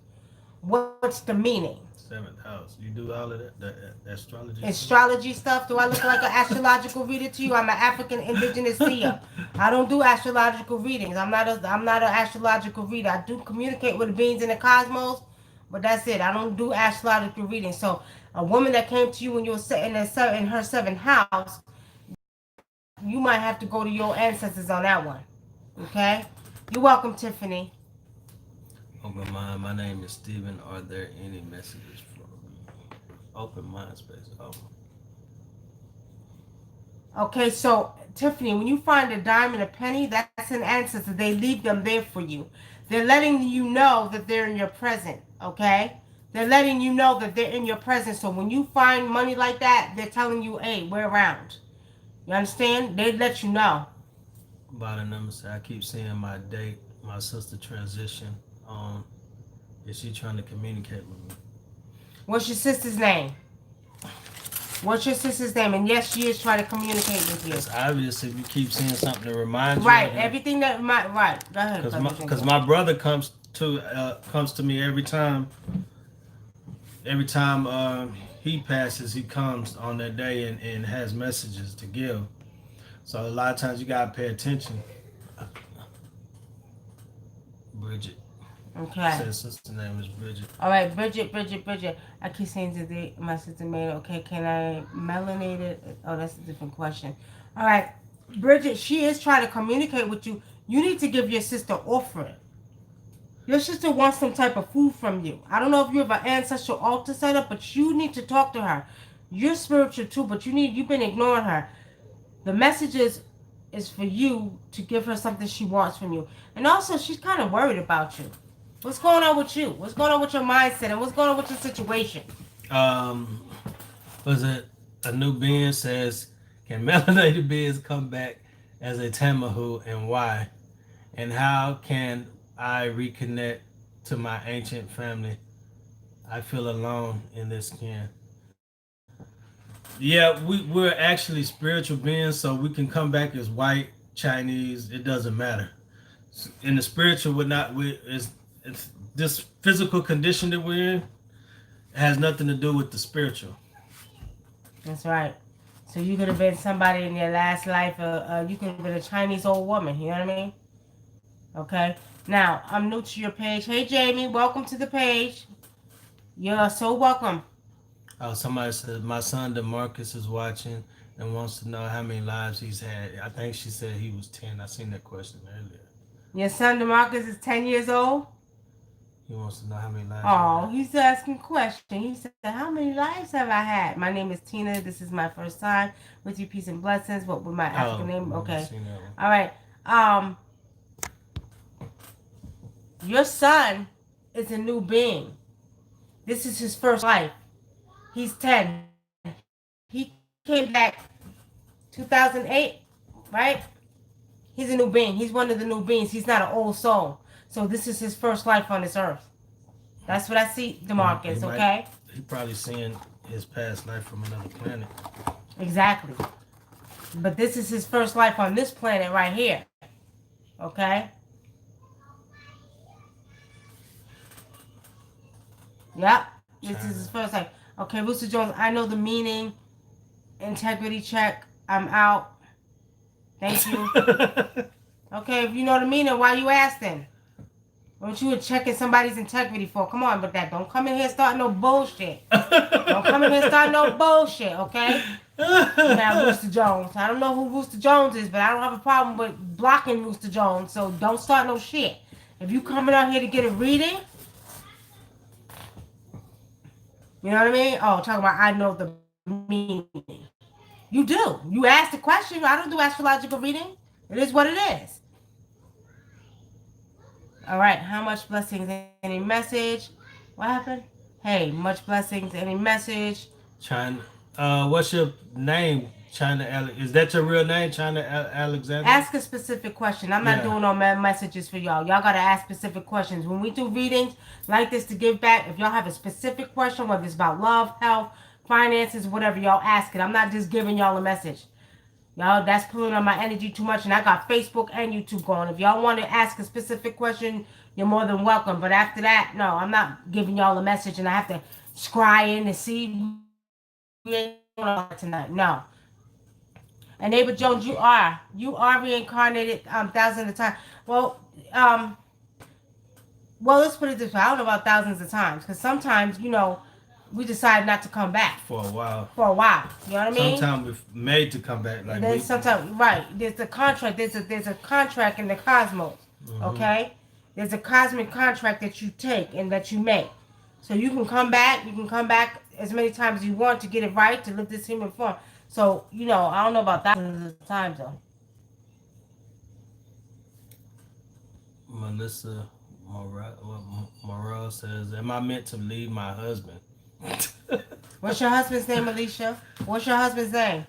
Speaker 1: What's the meaning?
Speaker 2: 7th house. You do all of that? The astrology?
Speaker 1: Astrology stuff? Do I look like an astrological reader to you? I'm an African indigenous seer. I don't do astrological readings. I'm not an astrological reader. I do communicate with the beings in the cosmos, but that's it. I don't do astrological readings. So a woman that came to you when you were in her 7th house, you might have to go to your ancestors on that one. Okay? You're welcome, Tiffany.
Speaker 2: Open mind. My name is Steven. Are there any messages for me? Open mind space. Oh.
Speaker 1: Okay, so Tiffany, when you find a dime and a penny, that's an ancestor. They leave them there for you. They're letting you know that they're in your present. Okay? They're letting you know that they're in your present. So when you find money like that, they're telling you, hey, we're around. You understand? They let you know.
Speaker 2: Bottom number, I keep seeing my date, my sister transition. Is she trying to communicate with me?
Speaker 1: What's your sister's name? What's your sister's name? And yes, she is trying to communicate with you.
Speaker 2: It's obvious if you keep seeing something to remind you.
Speaker 1: Right, everything that right. Go ahead.
Speaker 2: Because my brother comes to me every time he passes, he comes on that day and has messages to give. So a lot of times you gotta pay attention. Bridget.
Speaker 1: Okay.
Speaker 2: Says sister name is Bridget.
Speaker 1: All right, Bridget. I keep saying today, my sister made it. Okay, can I melanate it? Oh, that's a different question. All right, Bridget, she is trying to communicate with you. You need to give your sister offering. Your sister wants some type of food from you. I don't know if you have an ancestral altar set up, but you need to talk to her. You're spiritual too, but you've been ignoring her. The message is for you to give her something she wants from you. And also, she's kind of worried about you. What's going on with you? What's going on with your mindset? And what's going on with your situation?
Speaker 2: Was it a new being says, can melanated beings come back as a Tamahu and why? And how can I reconnect to my ancient family? I feel alone in this kin. Yeah, we're actually spiritual beings, so we can come back as white, Chinese, it doesn't matter. In the spiritual, we're not, it's this physical condition that we're in has nothing to do with the spiritual.
Speaker 1: That's right. So you could have been somebody in your last life. You could have been a Chinese old woman. You know what I mean? Okay. Now I'm new to your page. Hey Jamie, welcome to the page. You're so welcome.
Speaker 2: Oh, somebody said my son DeMarcus is watching and wants to know how many lives he's had. I think she said he was 10. I seen that question earlier.
Speaker 1: Your son DeMarcus is 10 years old.
Speaker 2: He wants to know how many lives.
Speaker 1: Oh, he's asking a question. He said, "How many lives have I had?" My name is Tina. This is my first time with you. Peace and blessings. What with my African name? Okay. All right. Your son is a new being. This is his first life. He's 10. He came back 2008, right? He's a new being. He's one of the new beings. He's not an old soul. So this is his first life on this earth. That's what I see, DeMarcus, okay?
Speaker 2: He's probably seeing his past life from another planet.
Speaker 1: Exactly. But this is his first life on this planet right here. Okay? Yep. This is his first life. Okay, Rooster Jones, I know the meaning. Integrity check. I'm out. Thank you. Okay, if you know the meaning, why you asking? What you were checking somebody's integrity for? Come on with that. Don't come in here starting no bullshit. Don't come in here starting no bullshit, okay? Now, Rooster Jones. I don't know who Rooster Jones is, but I don't have a problem with blocking Rooster Jones, so don't start no shit. If you coming out here to get a reading, you know what I mean? Oh, talking about I know the meaning. You do. You ask the question. I don't do astrological reading. It is what it is. All right. How much blessings? Any message? What happened? Hey, much blessings. Any message?
Speaker 2: China. What's your name? China Alex. Is that your real name, China Alexander?
Speaker 1: Ask a specific question. I'm not doing no messages for y'all. Y'all gotta ask specific questions. When we do readings like this to give back, if y'all have a specific question, whether it's about love, health, finances, whatever, y'all ask it. I'm not just giving y'all a message. Y'all, that's pulling on my energy too much, and I got Facebook and YouTube going. If y'all want to ask a specific question, you're more than welcome. But after that, no, I'm not giving y'all a message, and I have to scry in to see. We ain't doing that tonight. No. And Neighbor Jones, you are reincarnated thousands of times. Well, let's put it this way. I don't know about thousands of times, because sometimes, we decide not to come back
Speaker 2: for a while.
Speaker 1: You know what I mean?
Speaker 2: Sometimes we're made to come back. Like
Speaker 1: then sometimes, right? There's a contract. There's a contract in the cosmos. Mm-hmm. Okay. There's a cosmic contract that you take and that you make. So you can come back. You can come back as many times as you want to get it right, to live this human form. So, I don't know about thousands of times, though.
Speaker 2: Melissa Morel says, am I meant to leave my husband?
Speaker 1: What's your husband's name, Alicia? What's your husband's name?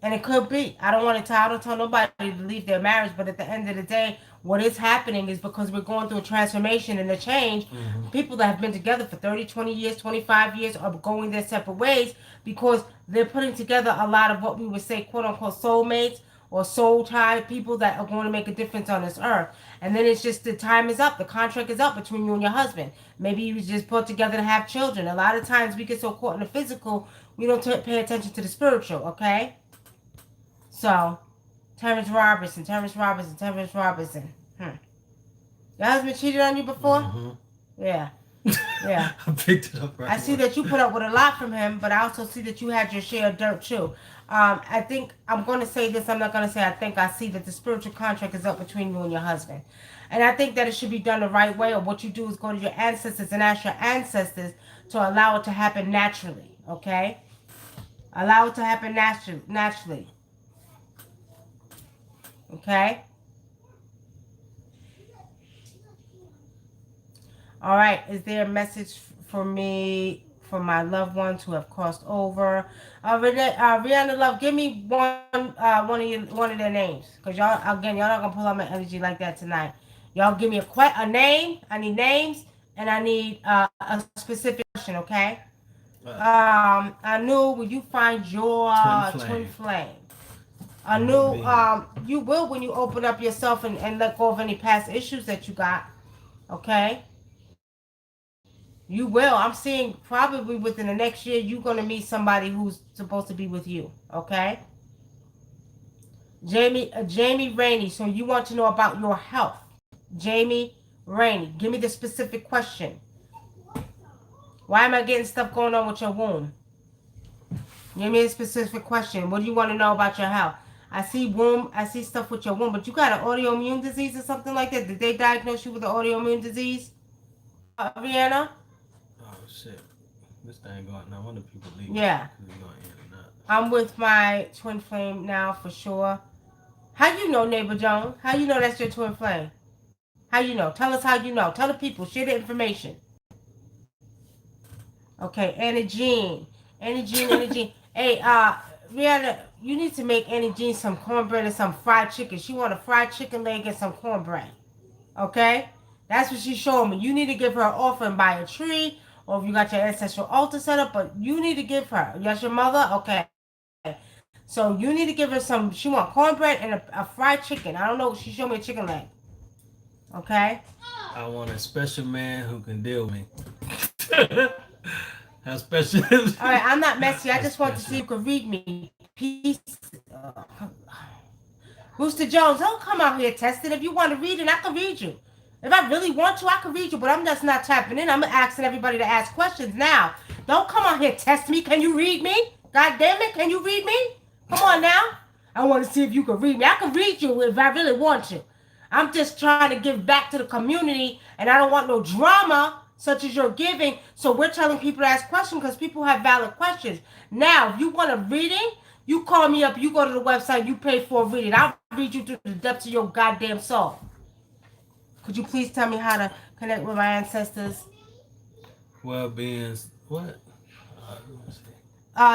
Speaker 1: And it could be. I don't tell nobody to leave their marriage, but at the end of the day, what is happening is because we're going through a transformation and a change. Mm-hmm. People that have been together for 30, 20 years, 25 years are going their separate ways because they're putting together a lot of what we would say, quote unquote, soulmates, or soul tie people that are going to make a difference on this earth. And then it's just the time is up. The contract is up between you and your husband. Maybe you was just put together to have children. A lot of times we get so caught in the physical, we don't pay attention to the spiritual, okay? So, Terrence Robinson. Your husband cheated on you before?
Speaker 2: Mm-hmm.
Speaker 1: Yeah. Yeah.
Speaker 2: I picked it up right
Speaker 1: I see that you put up with a lot from him, but I also see that you had your share of dirt too. I think I'm going to say this. I'm not going to say I think. I see that the spiritual contract is up between you and your husband. And I think that it should be done the right way. Or what you do is go to your ancestors and ask your ancestors to allow it to happen naturally. Okay? Allow it to happen naturally. Okay? All right. Is there a message for me, for my loved ones who have crossed over? Rihanna Love, give me one of their names, cause y'all not gonna pull out my energy like that tonight. Y'all give me a name. I need names, and I need a specific question. Okay. Anu, will you find your twin flame? Anu, you will when you open up yourself and let go of any past issues that you got. Okay. You will. I'm seeing probably within the next year you're going to meet somebody who's supposed to be with you. Okay? Jamie Rainey. So you want to know about your health. Jamie Rainey. Give me the specific question. Why am I getting stuff going on with your womb? Give me a specific question. What do you want to know about your health? I see stuff with your womb, but you got an autoimmune disease or something like that. Did they diagnose you with an autoimmune disease? Rihanna?
Speaker 2: Oh shit. This thing going. No wonder people leave.
Speaker 1: Yeah. I'm with my twin flame now for sure. How you know, Neighbor Joan? How you know that's your twin flame? How you know? Tell us how you know. Tell the people. Share the information. Okay, Anna Jean. Hey, Rihanna, you need to make Anna Jean some cornbread and some fried chicken. She want a fried chicken leg and some cornbread. Okay? That's what she's showing me. You need to give her an offer and buy a tree, or if you got your ancestral altar set up, but you need to give her. That's your mother? Okay. So you need to give her some, she want cornbread and a fried chicken. I don't know, she showed me a chicken leg. Okay?
Speaker 2: I want a special man who can deal with me. How special is
Speaker 1: All right, I'm not messy. I just want to see if you can read me. Peace. Rooster Jones, don't come out here testing. If you want to read it, I can read you. If I really want to, I can read you, but I'm just not tapping in. I'm asking everybody to ask questions now. Don't come out here test me. Can you read me? God damn it, can you read me? Come on now. I want to see if you can read me. I can read you if I really want to. I'm just trying to give back to the community, and I don't want no drama such as you're giving. So we're telling people to ask questions because people have valid questions. Now, if you want a reading, you call me up, you go to the website, you pay for a reading. I'll read you to the depths of your goddamn soul. Could you please tell me how to connect with my ancestors?
Speaker 2: Well-beings. What?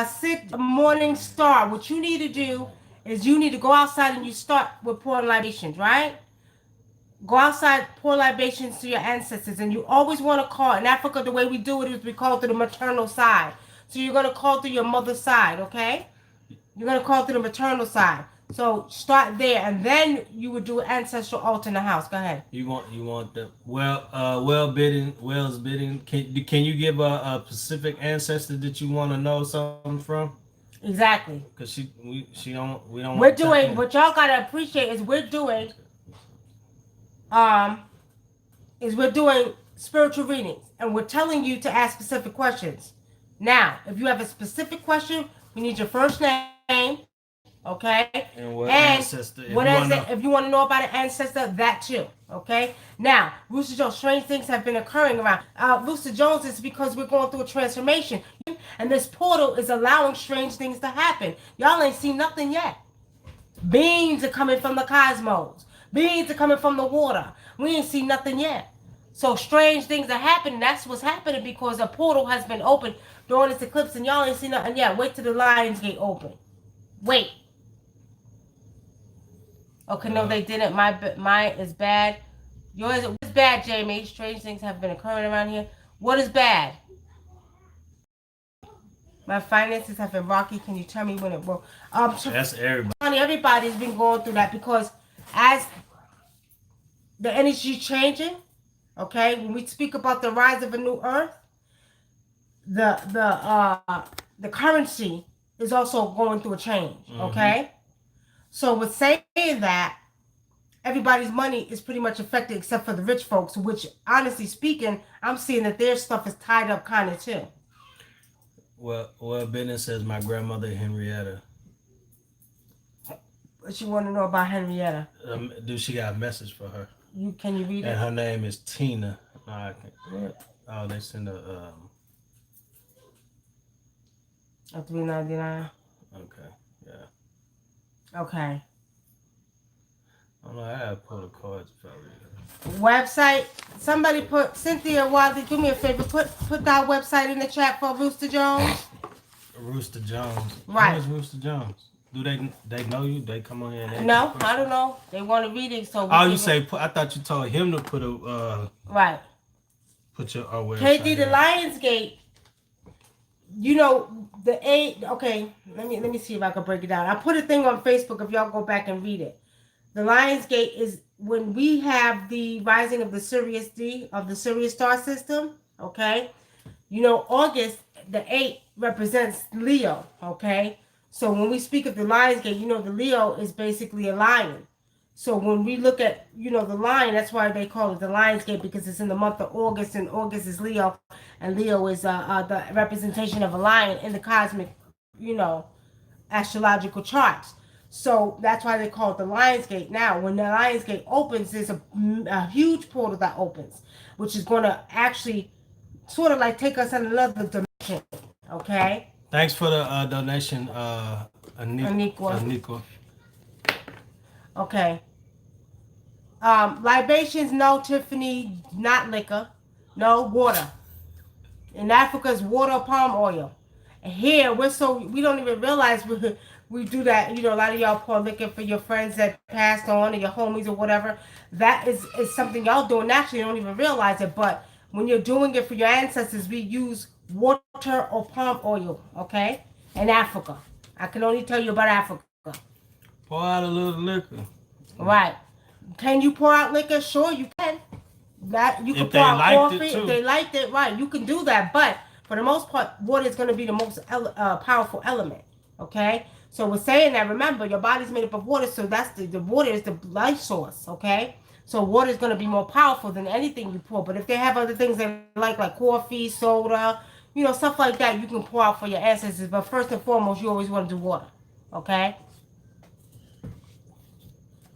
Speaker 1: Sit Morning Star. What you need to do is you need to go outside and you start with pouring libations, right? Go outside, pour libations to your ancestors, and you always want to call. In Africa, the way we do it is we call through the maternal side. So you're going to call through your mother's side, okay? You're going to call through the maternal side. So start there, and then you would do an ancestral altar in the house. Go ahead.
Speaker 2: You want the Wells bidding. Can you give a specific ancestor that you want to know something from?
Speaker 1: Exactly.
Speaker 2: Because we don't.
Speaker 1: We're doing what y'all gotta appreciate is we're doing spiritual readings, and we're telling you to ask specific questions. Now, if you have a specific question, we need your first name. Okay?
Speaker 2: And what ancestor?
Speaker 1: If you want to know about an ancestor, that too. Okay? Now, Rooster Jones, strange things have been occurring around. Rooster Jones is because we're going through a transformation. And this portal is allowing strange things to happen. Y'all ain't seen nothing yet. Beings are coming from the cosmos. Beings are coming from the water. We ain't seen nothing yet. So strange things are happening. That's what's happening because a portal has been opened during this eclipse and y'all ain't seen nothing yet. Wait till the Lion's Gate open. Wait. Okay, no, they didn't. Mine is bad. Yours is bad, Jamie. Strange things have been occurring around here. What is bad? My finances have been rocky. Can you tell me when it will?
Speaker 2: That's everybody.
Speaker 1: honey, everybody's been going through that because as the energy changing, okay, when we speak about the rise of a new earth, the currency is also going through a change, okay? So with saying that, everybody's money is pretty much affected except for the rich folks, which honestly speaking, I'm seeing that their stuff is tied up kind of too.
Speaker 2: Well, business says my grandmother Henrietta.
Speaker 1: What you want to know about Henrietta?
Speaker 2: Do she got a message for her?
Speaker 1: Can you read it?
Speaker 2: And her name is Tina. No, I can't. Oh, they send a
Speaker 1: A $3.99.
Speaker 2: Okay, yeah.
Speaker 1: Okay.
Speaker 2: I don't know. I gotta pull the cards if I read it.
Speaker 1: Website. Somebody put Cynthia Wiley. Do me a favor. Put that website in the chat for Rooster Jones.
Speaker 2: Rooster Jones.
Speaker 1: Right.
Speaker 2: Who is Rooster Jones? Do they know you? They come on here and
Speaker 1: no, I don't know. They want to read it, so.
Speaker 2: You say? I thought you told him to put a.
Speaker 1: Right.
Speaker 2: Put your website.
Speaker 1: KD, the Lionsgate. You know the Okay, let me see if I can break it down. I put a thing on Facebook. If y'all go back and read it, the Lionsgate is when we have the rising of the Sirius D of the Sirius star system. Okay, you know August the 8th represents Leo. Okay, so when we speak of the Lionsgate, you know the Leo is basically a lion. So when we look at, you know, the lion, that's why they call it the Lionsgate, because it's in the month of August, and August is Leo, and Leo is the representation of a lion in the cosmic, you know, astrological charts. So that's why they call it the Lionsgate. Now, when the Lionsgate opens, there's a huge portal that opens, which is going to actually sort of like take us in another dimension, okay?
Speaker 2: Thanks for the donation, Anikwa.
Speaker 1: Okay. Libations, no. Tiffany, not liquor. No, water. In Africa, it's water, palm oil. And here, we don't even realize we do that. You know, a lot of y'all pour liquor for your friends that passed on or your homies or whatever. That is something y'all doing naturally. You don't even realize it. But when you're doing it for your ancestors, we use water or palm oil, okay? In Africa. I can only tell you about Africa.
Speaker 2: Pour out a little liquor.
Speaker 1: Right. Can you pour out liquor? Sure, you can. That you can
Speaker 2: if
Speaker 1: pour out coffee
Speaker 2: if
Speaker 1: they liked it. Right, you can do that. But for the most part, water is going to be the most powerful element. Okay. So we're saying that. Remember, your body's made up of water, so that's the water is the life source. Okay. So water is going to be more powerful than anything you pour. But if they have other things they like coffee, soda, you know, stuff like that, you can pour out for your ancestors. But first and foremost, you always want to do water. Okay.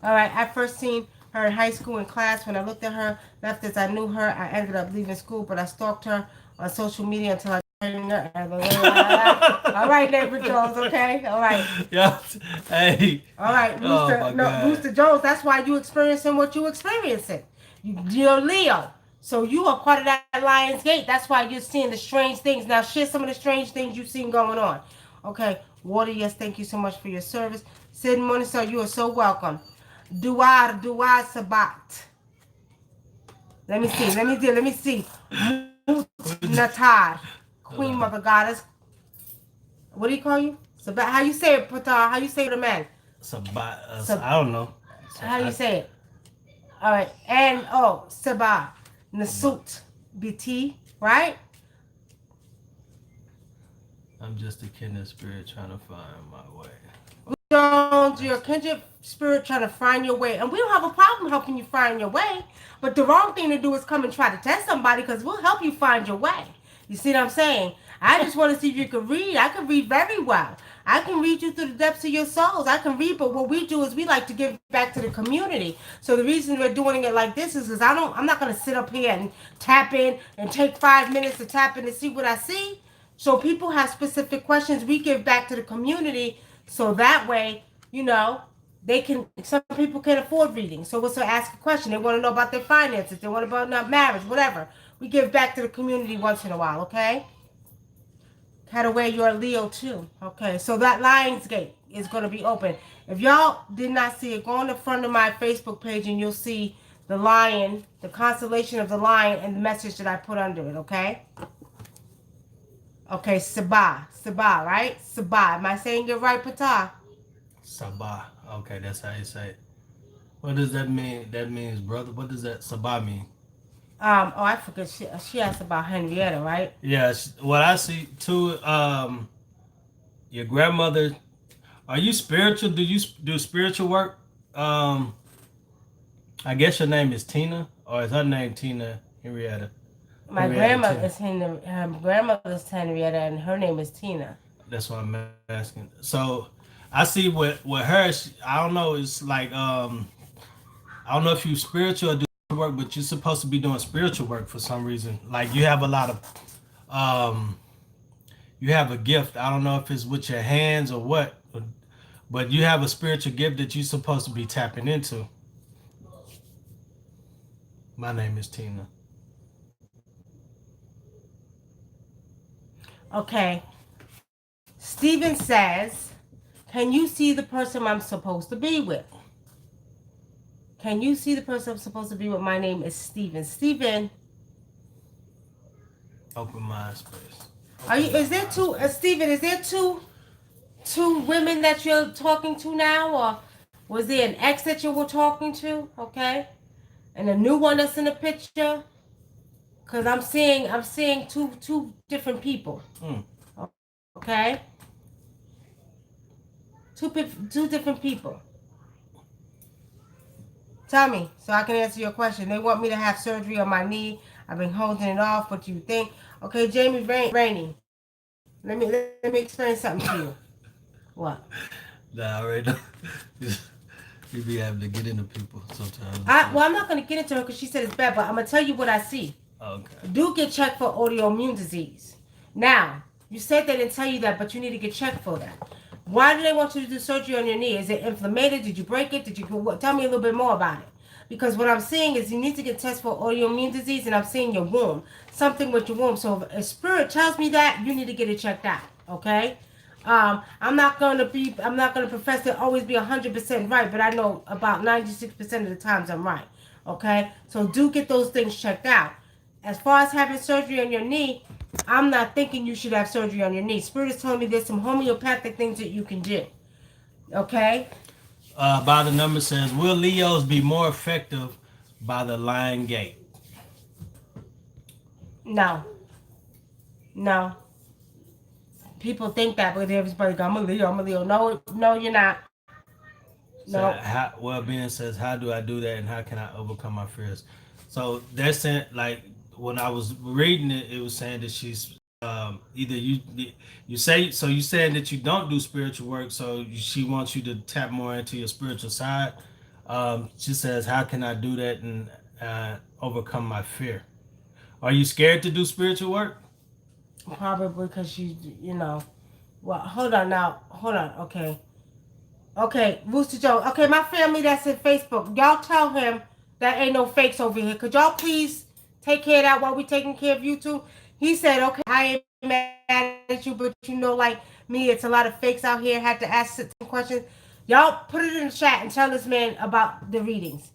Speaker 1: All right, I first seen her in high school in class. When I looked at her, left as I knew her, I ended up leaving school, but I stalked her on social media until I trained her. All right, neighbor Jones, okay? All right.
Speaker 2: Yeah. Hey.
Speaker 1: All right, Rooster Jones, that's why you experiencing what you experiencing. You're Leo. So you are part of that Lion's Gate. That's why you're seeing the strange things. Now share some of the strange things you've seen going on. Okay, Water, yes, thank you so much for your service. Sid Monisar, you are so welcome. Duar Sabat. Let me see. Natar, Queen Mother Goddess. What do you call you? Sabat. How you say it, Patar? How you say it, man?
Speaker 2: Sabat. I don't know.
Speaker 1: How you say it? All right. Sabat. Nasut. BT. Right?
Speaker 2: I'm just a kindred spirit trying to find my way.
Speaker 1: Jones, you're a kindred spirit trying to find your way. And we don't have a problem helping you find your way. But the wrong thing to do is come and try to test somebody, because we'll help you find your way. You see what I'm saying? I just want to see if you can read. I can read very well. I can read you through the depths of your souls. I can read, but what we do is we like to give back to the community. So the reason we're doing it like this is because I'm not going to sit up here and tap in and take 5 minutes to tap in to see what I see. So people have specific questions. We give back to the community. So that way, you know, some people can't afford reading. So what's to ask a question? They want to know about their finances. They want to know about marriage, whatever. We give back to the community once in a while, okay? Cataway, you're a Leo too. Okay, so that Lion's Gate is going to be open. If y'all did not see it, go on the front of my Facebook page and you'll see the lion, the constellation of the lion, and the message that I put under it, okay? Okay, Sabah, right? Sabah. Am I saying it right, Patah?
Speaker 2: Sabah. Okay, that's how you say it. What does that mean? That means brother. What does that Sabah mean?
Speaker 1: Oh, I forget. She asked about Henrietta, right?
Speaker 2: Yeah, what I see too. Your grandmother. Are you spiritual? Do you do spiritual work? Um, I guess your name is Tina, or is her name Tina Henrietta?
Speaker 1: My
Speaker 2: Henrietta
Speaker 1: grandma
Speaker 2: Tina.
Speaker 1: is her grandmother's Henrietta, and her name is Tina.
Speaker 2: That's what I'm asking. So, I see with her. I don't know. It's like I don't know if you spiritual or do work, but you're supposed to be doing spiritual work for some reason. Like you have a lot of um, you have a gift. I don't know if it's with your hands or what, but you have a spiritual gift that you're supposed to be tapping into. My name is Tina.
Speaker 1: Okay. Steven says, "Can you see the person I'm supposed to be with? Can you see the person I'm supposed to be with? My name is Steven. Steven,
Speaker 2: Open mind space.
Speaker 1: are you?
Speaker 2: Open
Speaker 1: Is
Speaker 2: that
Speaker 1: there
Speaker 2: mind
Speaker 1: two?
Speaker 2: space.
Speaker 1: Steven, is there two women that you're talking to now, or was there an ex that you were talking to? Okay, and a new one that's in the picture. Cause I'm seeing two different people.
Speaker 2: Mm.
Speaker 1: Okay, two different people. Tell me so I can answer your question. They want me to have surgery on my knee. I've been holding it off. What do you think? Okay, Jamie Rainey. Let me explain something to you. What?
Speaker 2: Nah, right now. You be having to get into people sometimes.
Speaker 1: Well, I'm not gonna get into her because she said it's bad, but I'm gonna tell you what I see.
Speaker 2: Okay.
Speaker 1: Do get checked for autoimmune disease. Now, you said they didn't tell you that, but you need to get checked for that. Why do they want you to do surgery on your knee? Is it inflamed? Did you break it? Tell me a little bit more about it? Because what I'm seeing is you need to get tested for autoimmune disease, and I'm seeing your womb, something with your womb. So if a spirit tells me that, you need to get it checked out. Okay. I'm not gonna profess to always be 100% right, but I know about 96% of the times I'm right. Okay, so do get those things checked out. As far as having surgery on your knee, I'm not thinking you should have surgery on your knee. Spirit is telling me there's some homeopathic things that you can do. Okay?
Speaker 2: By the number says, will Leos be more effective by the lion gate?
Speaker 1: No, no. People think that, but everybody go, I'm a Leo, I'm a Leo. No, no, you're not.
Speaker 2: So,
Speaker 1: No.
Speaker 2: being says, how do I do that, and how can I overcome my fears? So they're saying, like when I was reading it, it was saying that she's either you say so you saying that you don't do spiritual work, so she wants you to tap more into your spiritual side. She says, how can I do that and overcome my fear? Are you scared to do spiritual work?
Speaker 1: Probably because well, hold on now. Hold on. Okay. Okay, Rooster Joe. Okay, my family that's in Facebook. Y'all tell him that ain't no fakes over here. Could y'all please take care of that while we taking care of you too? He said, okay, I ain't mad at you, but like me, it's a lot of fakes out here. Had to ask some questions. Y'all put it in the chat and tell this man about the readings.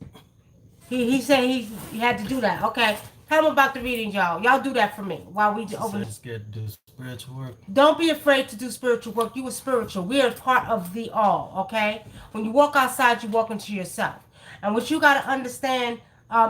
Speaker 1: He said he had to do that. Okay. Tell him about the readings, y'all. Y'all do that for me while we over here.
Speaker 2: Scared to do spiritual work.
Speaker 1: Don't be afraid to do spiritual work. You are spiritual. We are part of the all, okay? When you walk outside, you walk into yourself. And what you got to understand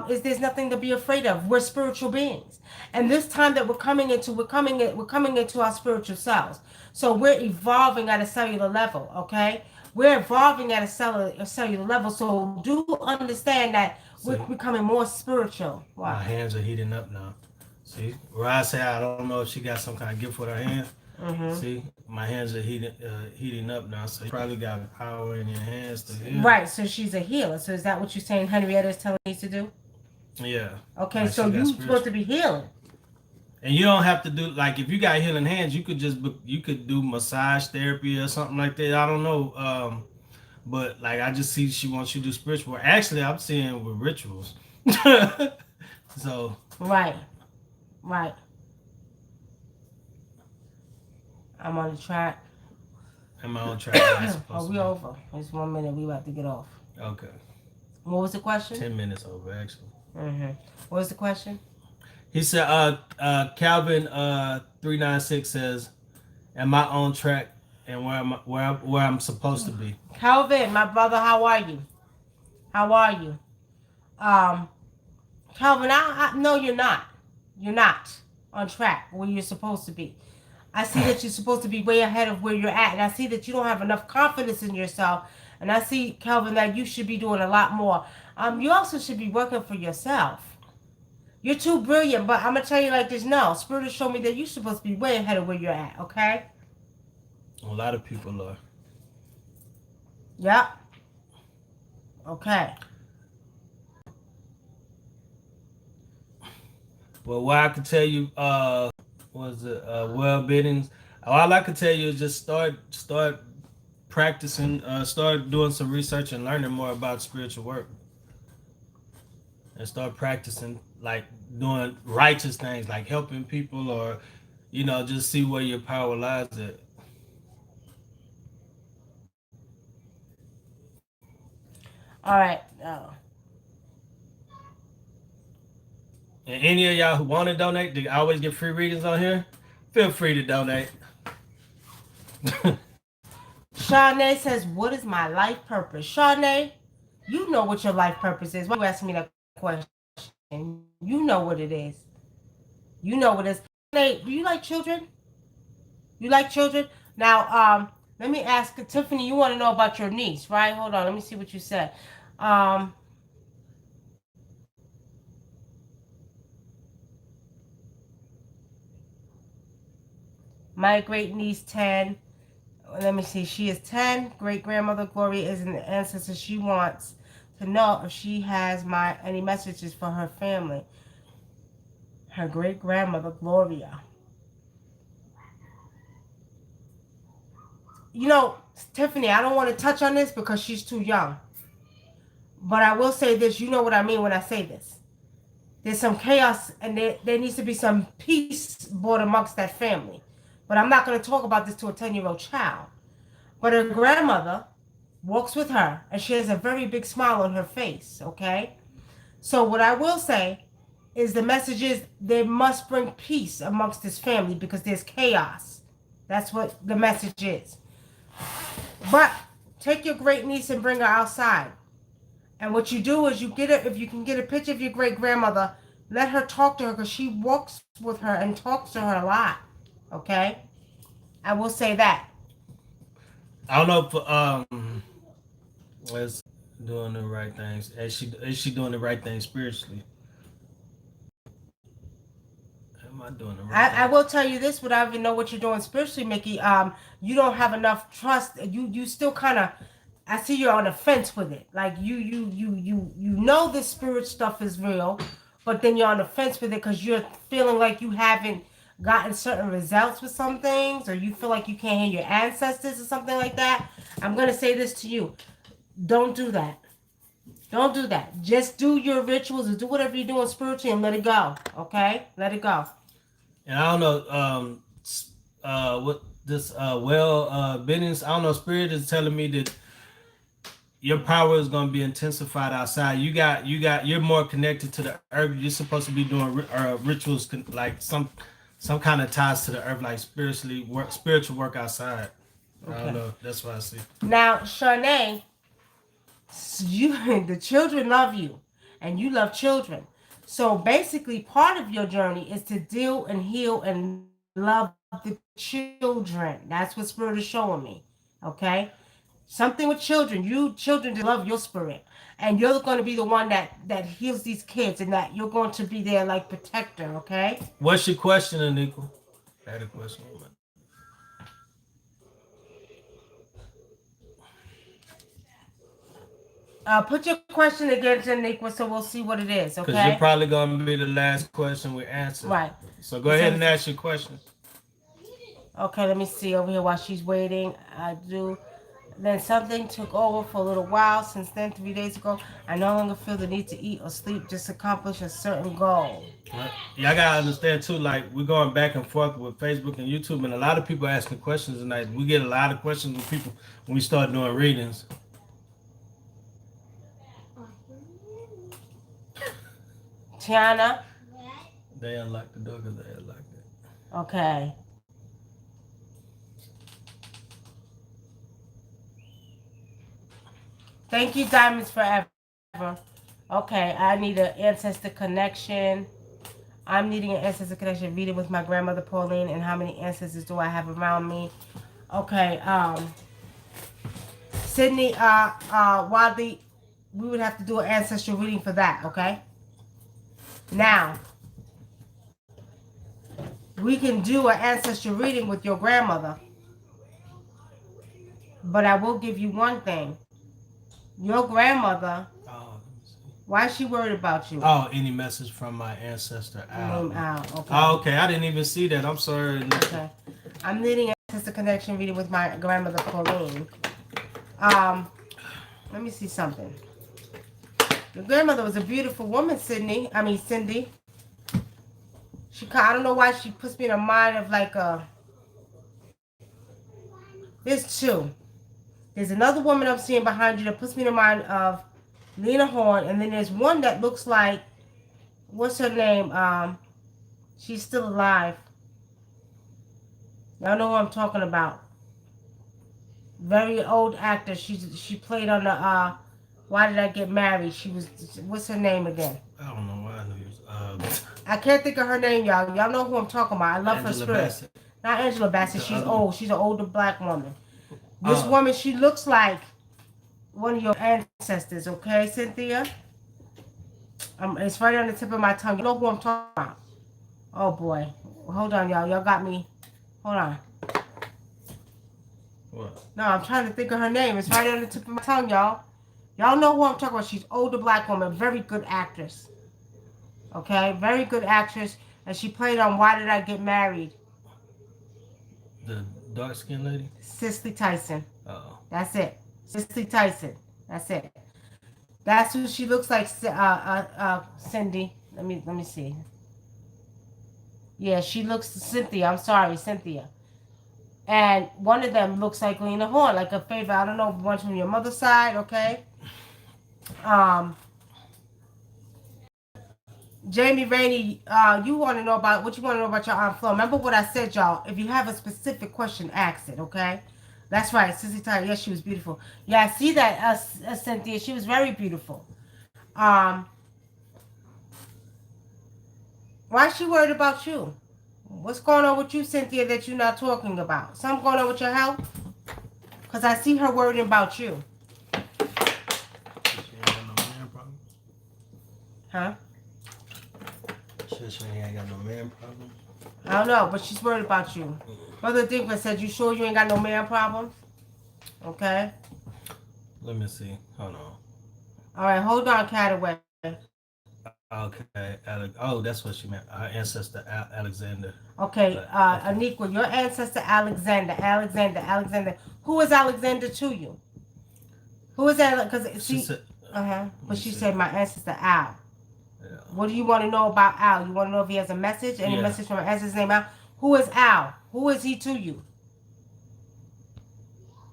Speaker 1: is there's nothing to be afraid of. We're spiritual beings. And this time that we're coming into our spiritual selves. So we're evolving at a cellular level, okay? We're evolving at a cellular level. So do understand that we're becoming more spiritual.
Speaker 2: Wow. My hands are heating up now. See, where I say I don't know if she got some kind of gift with her hands. Mm-hmm. See, my hands are heating up now. So you probably got power in your hands to heal.
Speaker 1: Right. So she's a healer. So is that what you're saying Henrietta is telling you to do?
Speaker 2: Yeah.
Speaker 1: Okay. Like so you're supposed to be healing.
Speaker 2: And you don't have to do like if you got healing hands, you could do massage therapy or something like that. I don't know. But like I just see she wants you to do spiritual. Actually, I'm seeing with rituals. So.
Speaker 1: Right. Right. I'm on the track.
Speaker 2: Am I on track?
Speaker 1: We over? It's 1 minute. We about to get off.
Speaker 2: Okay.
Speaker 1: What was the question?
Speaker 2: 10 minutes over, actually.
Speaker 1: Mm-hmm. What was the question?
Speaker 2: He said, Calvin 396 says, am I on track and where I'm supposed to be.
Speaker 1: Calvin, my brother, how are you? How are you? Um, Calvin, I no, you're not. You're not on track where you're supposed to be. I see that you're supposed to be way ahead of where you're at, and I see that you don't have enough confidence in yourself. And I see, Calvin, that you should be doing a lot more. You also should be working for yourself. You're too brilliant, but I'm gonna tell you like this. No, Spirit has shown me that you're supposed to be way ahead of where you're at. Okay?
Speaker 2: A lot of people are.
Speaker 1: Yep. Okay.
Speaker 2: Well, what I can tell you, was it well biddings? All I can tell you is just start practicing, start doing some research and learning more about spiritual work, and start practicing like doing righteous things, like helping people, or just see where your power lies at.
Speaker 1: All right.
Speaker 2: And any of y'all who want to donate, they always get free readings on here. Feel free to donate.
Speaker 1: Shawnee says, "What is my life purpose?" Shawnee, you know what your life purpose is. Why are you asking me that question? You know what it is. You know what it is. Shawnee, do you like children? You like children? Now, let me ask Tiffany. You want to know about your niece, right? Hold on. Let me see what you said. Um, my great niece, 10. Let me see. She is 10. Great grandmother Gloria is an ancestor. She wants to know if she has any messages for her family. Her great grandmother Gloria. You know, Tiffany, I don't want to touch on this because she's too young. But I will say this. You know what I mean when I say this. There's some chaos, and there needs to be some peace brought amongst that family. But I'm not going to talk about this to a 10-year-old child. But her grandmother walks with her, and she has a very big smile on her face, okay? So what I will say is the message is they must bring peace amongst this family because there's chaos. That's what the message is. But take your great niece and bring her outside. And what you do is you get it, if you can get a picture of your great grandmother, let her talk to her because she walks with her and talks to her a lot. Okay? I will say that.
Speaker 2: I don't know if is doing the right things. Is she doing the right thing spiritually? Am I doing the right thing?
Speaker 1: I will tell you this without even know what you're doing spiritually, Mickey. You don't have enough trust. You still kind of, I see you're on the fence with it. Like you know the spirit stuff is real, but then you're on the fence with it because you're feeling like you haven't gotten certain results with some things, or you feel like you can't hear your ancestors or something like that. I'm gonna say this to you: don't do that. Don't do that. Just do your rituals and do whatever you're doing spiritually and let it go. Okay? Let it go.
Speaker 2: And I don't know what this business. I don't know. Spirit is telling me that your power is going to be intensified outside. You're more connected to the earth. You're supposed to be doing rituals like some kind of ties to the earth, like spiritual work outside. Okay. I don't know. That's what I see.
Speaker 1: Now, Shanae, the children love you, and you love children. So basically, part of your journey is to deal and heal and love the children. That's what Spirit is showing me. Okay? Something with children. You children love your spirit. And you're going to be the one that heals these kids, and that you're going to be their like protector, okay?
Speaker 2: What's your question, Nicky? I had a question.
Speaker 1: Put your question again, Janiqua, so we'll see what it is, okay?
Speaker 2: Because you're probably going to be the last question we answer.
Speaker 1: Right.
Speaker 2: So go ahead and ask your question.
Speaker 1: Okay, let me see over here while she's waiting. I do. Then something took over for a little while. Since then, 3 days ago, I no longer feel the need to eat or sleep, just accomplish a certain goal.
Speaker 2: Yeah, I gotta understand too. Like we're going back and forth with Facebook and YouTube, and a lot of people asking questions tonight. We get a lot of questions with people when we start doing readings.
Speaker 1: Tiana?
Speaker 2: They unlocked the door because they unlocked it.
Speaker 1: Okay. Thank you, Diamonds Forever. Okay, I need an ancestor connection. I'm needing an ancestor connection reading with my grandmother Pauline, and how many ancestors do I have around me? Okay, Sydney, Wadley, we would have to do an ancestral reading for that, okay? Now, we can do an ancestral reading with your grandmother, but I will give you one thing. Your grandmother, why is she worried about you?
Speaker 2: Oh, any message from my ancestor Al.
Speaker 1: Name Al, okay.
Speaker 2: Oh, okay. I didn't even see that. I'm sorry.
Speaker 1: Okay. I'm needing an ancestor connection reading with my grandmother Pauline. Let me see something. Your grandmother was a beautiful woman, Cindy. I don't know why she puts me in a mind of like there's two. There's another woman I'm seeing behind you that puts me in the mind of Lena Horne, and then there's one that looks like, what's her name? She's still alive. Y'all know who I'm talking about. Very old actor. She played on the Why Did I Get Married? She was, what's her name again?
Speaker 2: I don't know why I knew you was.
Speaker 1: I can't think of her name, y'all. Y'all know who I'm talking about. I love
Speaker 2: Angela
Speaker 1: her spirit.
Speaker 2: Bassett.
Speaker 1: Not Angela Bassett. She's old. She's an older black woman. This woman, she looks like one of your ancestors, okay, Cynthia? It's right on the tip of my tongue. You know who I'm talking about. Oh, boy. Hold on, y'all. Y'all got me. Hold on.
Speaker 2: What?
Speaker 1: No, I'm trying to think of her name. It's right on the tip of my tongue, y'all. Y'all know who I'm talking about. She's older black woman. Very good actress. Okay? Very good actress. And she played on Why Did I Get Married?
Speaker 2: The dark-skinned lady?
Speaker 1: Cicely Tyson.
Speaker 2: Oh.
Speaker 1: That's it. Cicely Tyson. That's it. That's who she looks like, Cindy. Let me see. Yeah, she looks Cynthia. I'm sorry, Cynthia. And one of them looks like Lena Horne, like a favorite. I don't know, one's from your mother's side, okay? Jamie Rainey, you want to know about what you want to know about your Aunt Flo. Remember what I said, y'all. If you have a specific question, ask it, okay? That's right, Sissy Tyler. Yes, she was beautiful. Yeah, I see that, Cynthia. She was very beautiful. Why is she worried about you? What's going on with you, Cynthia, that you're not talking about? Something going on with your health? Because I see her worrying about you.
Speaker 2: She ain't got no man problem?
Speaker 1: Huh?
Speaker 2: She ain't got no man problem?
Speaker 1: I don't know, but she's worried about you. Mother Dinkman said, you sure you ain't got no man problems? Okay.
Speaker 2: Let me see. Hold on.
Speaker 1: All right, hold on, Cataway.
Speaker 2: Okay. That's what she meant. Our ancestor, Alexander.
Speaker 1: Okay, Aniqua, your ancestor, Alexander. Who is Alexander to you? Who is that? Because she said, but she said my ancestor, Al. Yeah. What do you want to know about Al? You want to know if he has a message? Any message from an ancestor's name, Al? Who is Al? Who is he to you?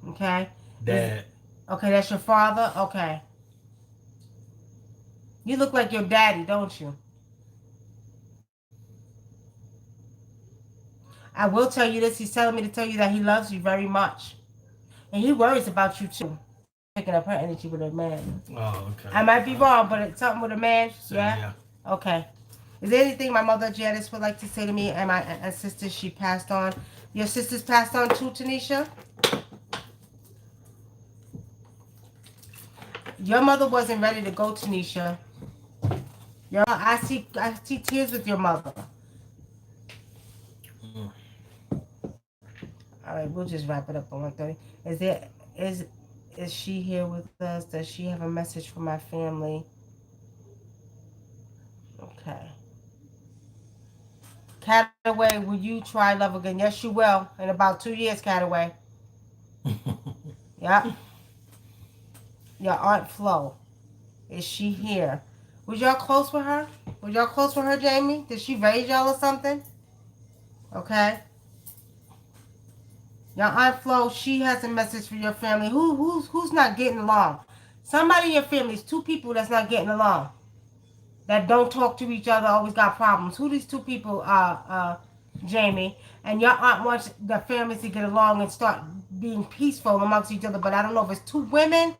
Speaker 1: Okay.
Speaker 2: Dad.
Speaker 1: Okay, that's your father? Okay. You look like your daddy, don't you? I will tell you this. He's telling me to tell you that he loves you very much. And he worries about you, too. Picking up her energy with a man.
Speaker 2: Oh, okay.
Speaker 1: I might be wrong, but it's something with a man.
Speaker 2: Yeah?
Speaker 1: Okay. Is there anything my mother Janice would like to say to me and my sister she passed on? Your sisters passed on too, Tanisha? Your mother wasn't ready to go, Tanisha. I see tears with your mother. All right, we'll just wrap it up on 1:30. Is she here with us? Does she have a message for my family? Okay. Cataway, will you try love again? Yes, you will. In about 2 years, Cataway. Yeah. Your Aunt Flo. Is she here? Was y'all close with her? Jamie? Did she raise y'all or something? Okay. Your Aunt Flo, she has a message for your family. Who's not getting along? Somebody in your family is two people that's not getting along. That don't talk to each other, always got problems. Who these two people are, Jamie? And your aunt wants the families to get along and start being peaceful amongst each other. But I don't know if it's two women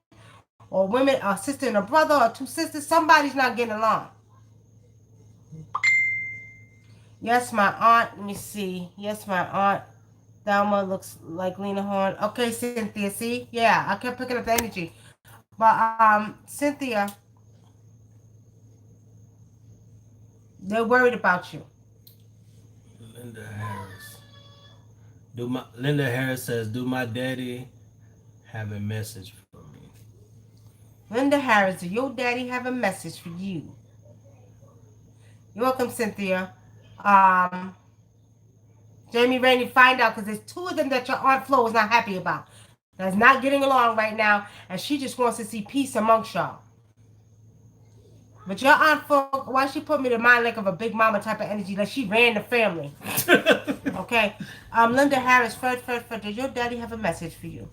Speaker 1: or women, a sister and a brother, or two sisters, somebody's not getting along. Yes, my aunt. Let me see. Yes, my aunt. Thelma looks like Lena Horne. Okay, Cynthia. See? Yeah, I kept picking up the energy. But Cynthia, they're worried about you.
Speaker 2: Linda Harris. Linda Harris says, "Do my daddy have a message for me?"
Speaker 1: Linda Harris, do your daddy have a message for you? You're welcome, Cynthia. Um, Jamie Rainey, find out, because there's two of them that your Aunt Flo is not happy about. That's not getting along right now, and she just wants to see peace amongst y'all. But your Aunt Flo, why she put me to mind like of a big mama type of energy, like she ran the family. Okay. Linda Harris, Fred, does your daddy have a message for you?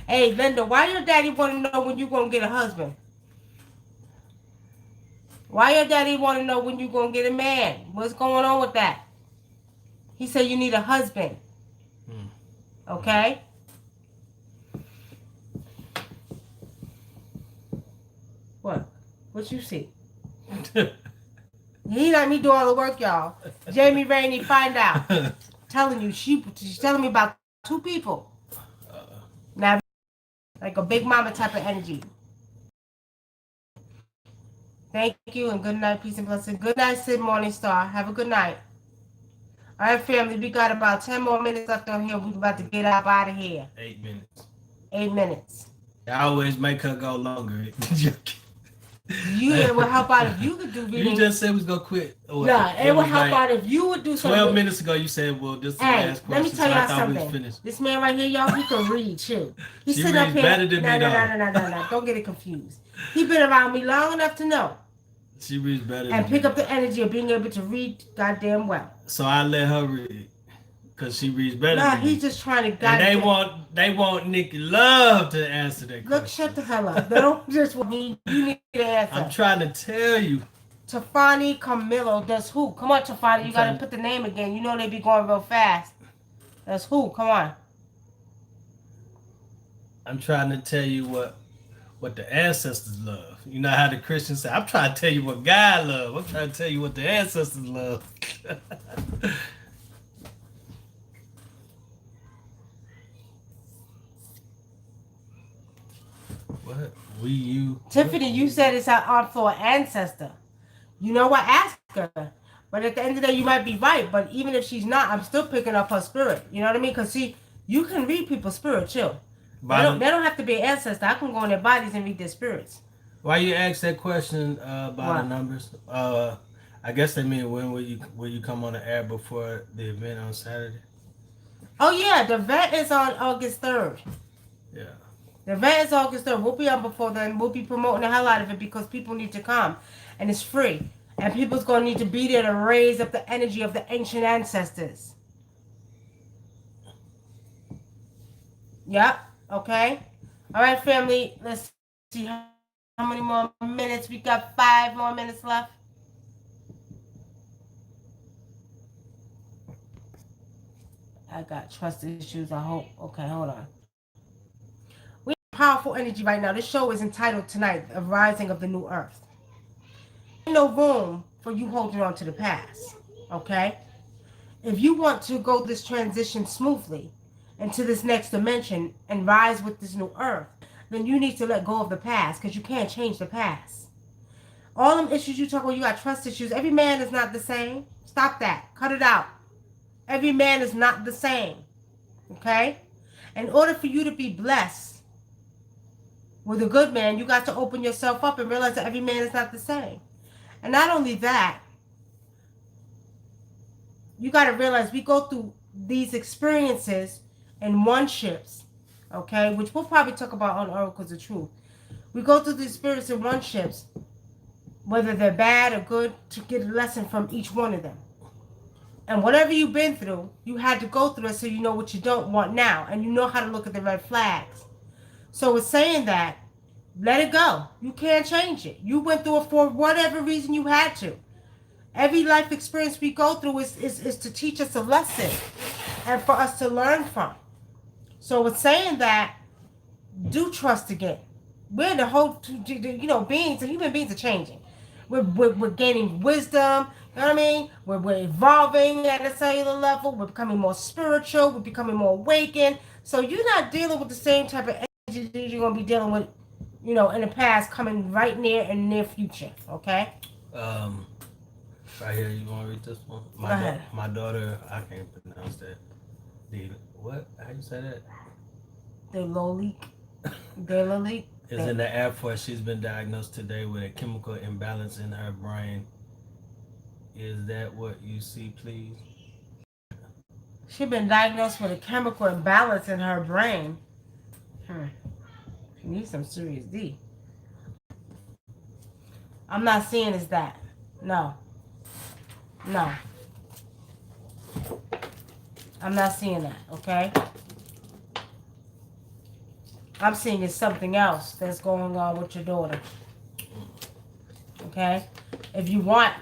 Speaker 1: Hey, Linda, why your daddy want to know when you gonna get a husband? Why your daddy want to know when you gonna get a man? What's going on with that? He said you need a husband. Okay? What? What you see? He let me do all the work, y'all. Jamie Rainey, find out. Telling you, she's telling me about two people. Now, like a big mama type of energy. Thank you and good night, peace and blessing. Good night, Sid Morningstar. Have a good night. All right, family, we got about 10 more minutes left on here. We're about to get up out of here.
Speaker 2: 8 minutes.
Speaker 1: 8 minutes.
Speaker 2: I always make her go longer.
Speaker 1: It would help out if you could do reading.
Speaker 2: You just said we was going to quit.
Speaker 1: No, it would help out if you would do something.
Speaker 2: 12 minutes ago, you said, well, this is the last question.
Speaker 1: Let me tell y'all something. This man right here, y'all, he can read, too. He's sitting up here.
Speaker 2: Better than me,
Speaker 1: No. Don't get it confused. He's been around me long enough to know.
Speaker 2: She reads better
Speaker 1: and pick up the energy of being able to read goddamn well.
Speaker 2: So I let her read. Because she reads better than me.
Speaker 1: He's just trying to
Speaker 2: guide and they want Nicky Love to answer that question.
Speaker 1: Look, shut the hell up. They don't just want me. You need to answer.
Speaker 2: I'm trying to tell you.
Speaker 1: Tafani Camillo, that's who? Come on, Tafani. You got to put the name again. You know they be going real fast. That's who? Come on.
Speaker 2: I'm trying to tell you what the ancestors love. You know how the Christians say, I'm trying to tell you what God love. I'm trying to tell you what the ancestors love. What?
Speaker 1: Tiffany, you said it's our Aunt Flo ancestor. You know what? Ask her. But at the end of the day, you might be right. But even if she's not, I'm still picking up her spirit. You know what I mean? Because see, you can read people's spirit too. They don't have to be an ancestor. I can go in their bodies and read their spirits.
Speaker 2: Why you ask that question about the numbers? I guess they mean when will you come on the air before the event on Saturday?
Speaker 1: Oh yeah, the event is on August 3rd.
Speaker 2: Yeah.
Speaker 1: The event is August 3rd. We'll be on before then. We'll be promoting the hell out of it because people need to come. And it's free. And people's going to need to be there to raise up the energy of the ancient ancestors. Yep. Okay. All right, family. Let's see how many more minutes. We got 5 more minutes left. I got trust issues. I hope. Okay, hold on. We have powerful energy right now. This show is entitled tonight, "A Rising of the New Earth." No room for you holding on to the past. Okay? If you want to go this transition smoothly into this next dimension and rise with this new earth, then you need to let go of the past because you can't change the past. All them issues you talk about, you got trust issues. Every man is not the same. Stop that. Cut it out. Every man is not the same. Okay? In order for you to be blessed with a good man, you got to open yourself up and realize that every man is not the same. And not only that, you got to realize we go through these experiences in one-ships, okay, which we'll probably talk about on Oracles of Truth. We go through these experiences in one-ships, whether they're bad or good, to get a lesson from each one of them. And whatever you've been through, you had to go through it so you know what you don't want now, and you know how to look at the red flags. So it's saying that, let it go. You can't change it. You went through it for whatever reason you had to. Every life experience we go through is to teach us a lesson and for us to learn from. So it's saying that do trust again. We're the whole, beings, human beings are changing. We're gaining wisdom, you know what I mean? We're evolving at a cellular level. We're becoming more spiritual. We're becoming more awakened. So you're not dealing with the same type of energy that you're going to be dealing with, in the past, coming right near and near future, okay?
Speaker 2: Um, right here, you want to read this one?
Speaker 1: Go ahead.
Speaker 2: My daughter, I can't pronounce that. What? How you say that?
Speaker 1: Delolique.
Speaker 2: Is in the Air Force. She's been diagnosed today with a chemical imbalance in her brain. Is that what you see, please?
Speaker 1: She's been diagnosed with a chemical imbalance in her brain. She needs some serious D. I'm not seeing is that. No. No. I'm not seeing that, okay? I'm seeing it's something else that's going on with your daughter. Okay? If you want,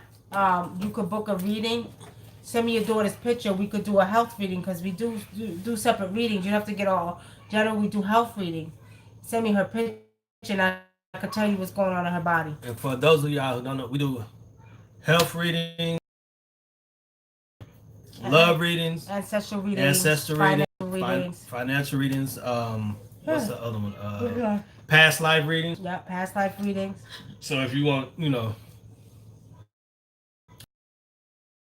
Speaker 1: you could book a reading. Send me your daughter's picture. We could do a health reading because we do separate readings. You don't have to get all general. We do health reading. Send me her picture and I can tell you what's going on in her body.
Speaker 2: And for those of y'all who don't know, we do health readings, love readings,
Speaker 1: ancestral readings,
Speaker 2: financial readings. What's the other one? Past life readings.
Speaker 1: Yeah, past life readings.
Speaker 2: So if you want,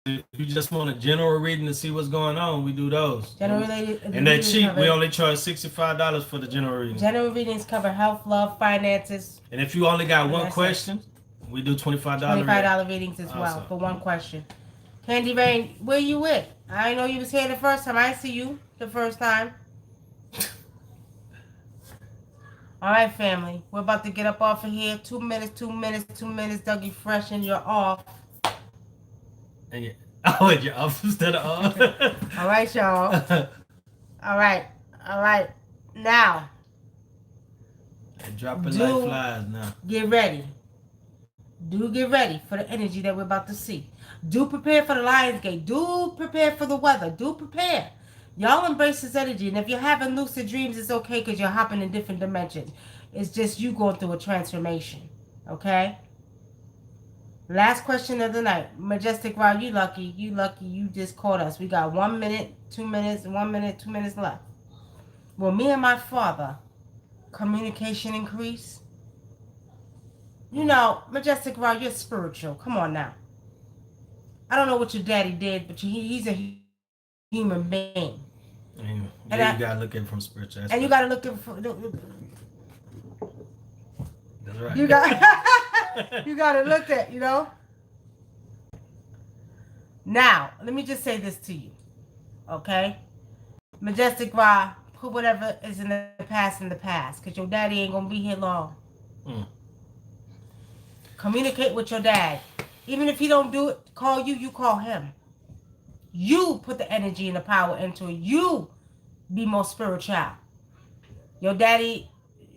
Speaker 2: if you just want a general reading to see what's going on, we do those. And they're cheap. We only charge $65 for the general reading.
Speaker 1: General readings cover health, love, finances.
Speaker 2: And if you only got one question, we do $25.
Speaker 1: $25 readings as well for one question. Candy Rain, where you with? I know you was here the first time. I see you the first time. All right, family. We're about to get up off of here. 2 minutes. Dougie Fresh, and you're off.
Speaker 2: And you're off instead of off.
Speaker 1: All right, y'all. All right. Now.
Speaker 2: Dropping like flies now.
Speaker 1: Get ready. Do get ready for the energy that we're about to see. Do prepare for the Lions Gate. Do prepare for the weather. Do prepare. Y'all embrace this energy. And if you're having lucid dreams, it's okay because you're hopping in different dimensions. It's just you going through a transformation. Okay? Last question of the night. Majestic Rod, you lucky. You just caught us. We got 1 minute, 2 minutes, 1 minute, 2 minutes left. Will me and my father communication increase? Majestic Rod, you're spiritual. Come on now. I don't know what your daddy did, but he's a human being.
Speaker 2: And you gotta look at it from spiritual aspect.
Speaker 1: And you gotta look at it from...
Speaker 2: That's right.
Speaker 1: You gotta look at, Now, let me just say this to you. Okay? Majestic Ra, put whatever is in the past, because your daddy ain't gonna be here long. Communicate with your dad. Even if he don't do it, call you, you call him. You put the energy and the power into it. You be more spiritual. Your daddy,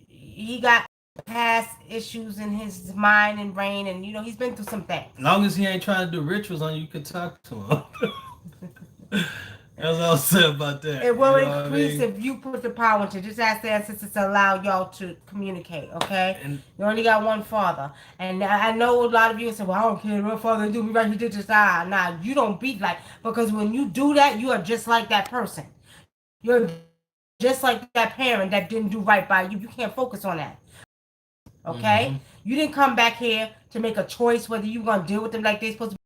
Speaker 1: he got past issues in his mind and brain, and he's been through some things.
Speaker 2: As long as he ain't trying to do rituals on you, you can talk to him. That's all I'll say about that.
Speaker 1: It will increase if you put the power into it. Just ask the ancestors to allow y'all to communicate, okay? And you only got one father. And I know a lot of you say, well, I don't care what father do me right, he did this. Nah, you don't be like, because when you do that, you are just like that person. You're just like that parent that didn't do right by you. You can't focus on that. Okay? Mm-hmm. You didn't come back here to make a choice whether you're going to deal with them like they're supposed to.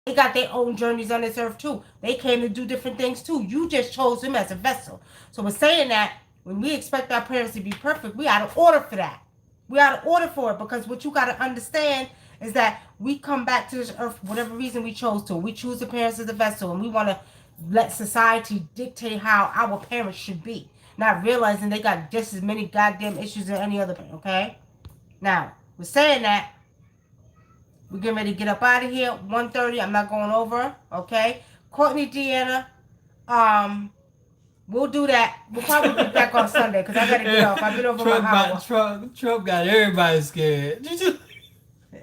Speaker 1: They got their own journeys on this earth too. They came to do different things too. You just chose them as a vessel. So we're saying that when we expect our parents to be perfect, we out of order for that. We out of order for it, because what you got to understand is that we come back to this earth for whatever reason we chose to. We choose the parents as a vessel, and we want to let society dictate how our parents should be, not realizing they got just as many goddamn issues as any other parent, okay? Now, we're saying that. We're getting ready to get up out of here. 1:30. I'm not going over. Okay. Courtney, Deanna. We'll do that. We'll probably be back on Sunday because I gotta get off. I've been over my hour.
Speaker 2: Trump got everybody scared.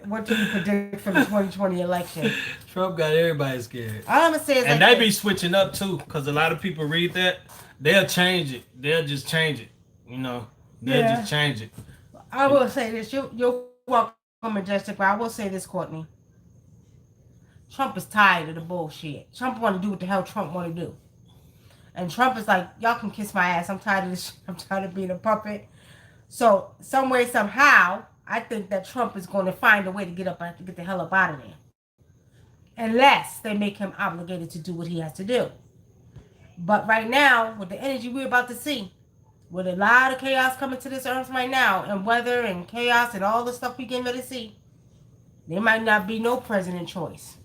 Speaker 1: What do you predict for the 2020 election?
Speaker 2: Trump got everybody scared.
Speaker 1: All I'm gonna say is,
Speaker 2: and they be switching up too, because a lot of people read that. They'll change it. They'll just change it. They'll just change it.
Speaker 1: I will say this. You're welcome, Majestic, but I will say this, Courtney. Trump is tired of the bullshit. Trump want to do what the hell Trump want to do. And Trump is like, y'all can kiss my ass. I'm tired of this shit. I'm tired of being a puppet. So, some way, somehow, I think that Trump is going to find a way to get the hell up out of there. Unless they make him obligated to do what he has to do. But right now, with the energy we're about to see, with a lot of chaos coming to this earth right now, and weather and chaos and all the stuff we getting ready to see, there might not be no president choice.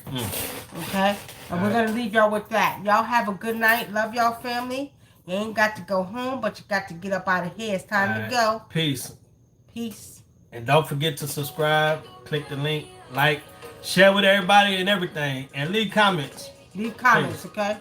Speaker 1: Okay? And we're going to leave y'all with that. Y'all have a good night. Love y'all family. You ain't got to go home, but you got to get up out of here. It's time to go.
Speaker 2: Peace.
Speaker 1: Peace.
Speaker 2: And don't forget to subscribe, click the link, like, share with everybody and everything, and leave comments.
Speaker 1: Leave comments, okay?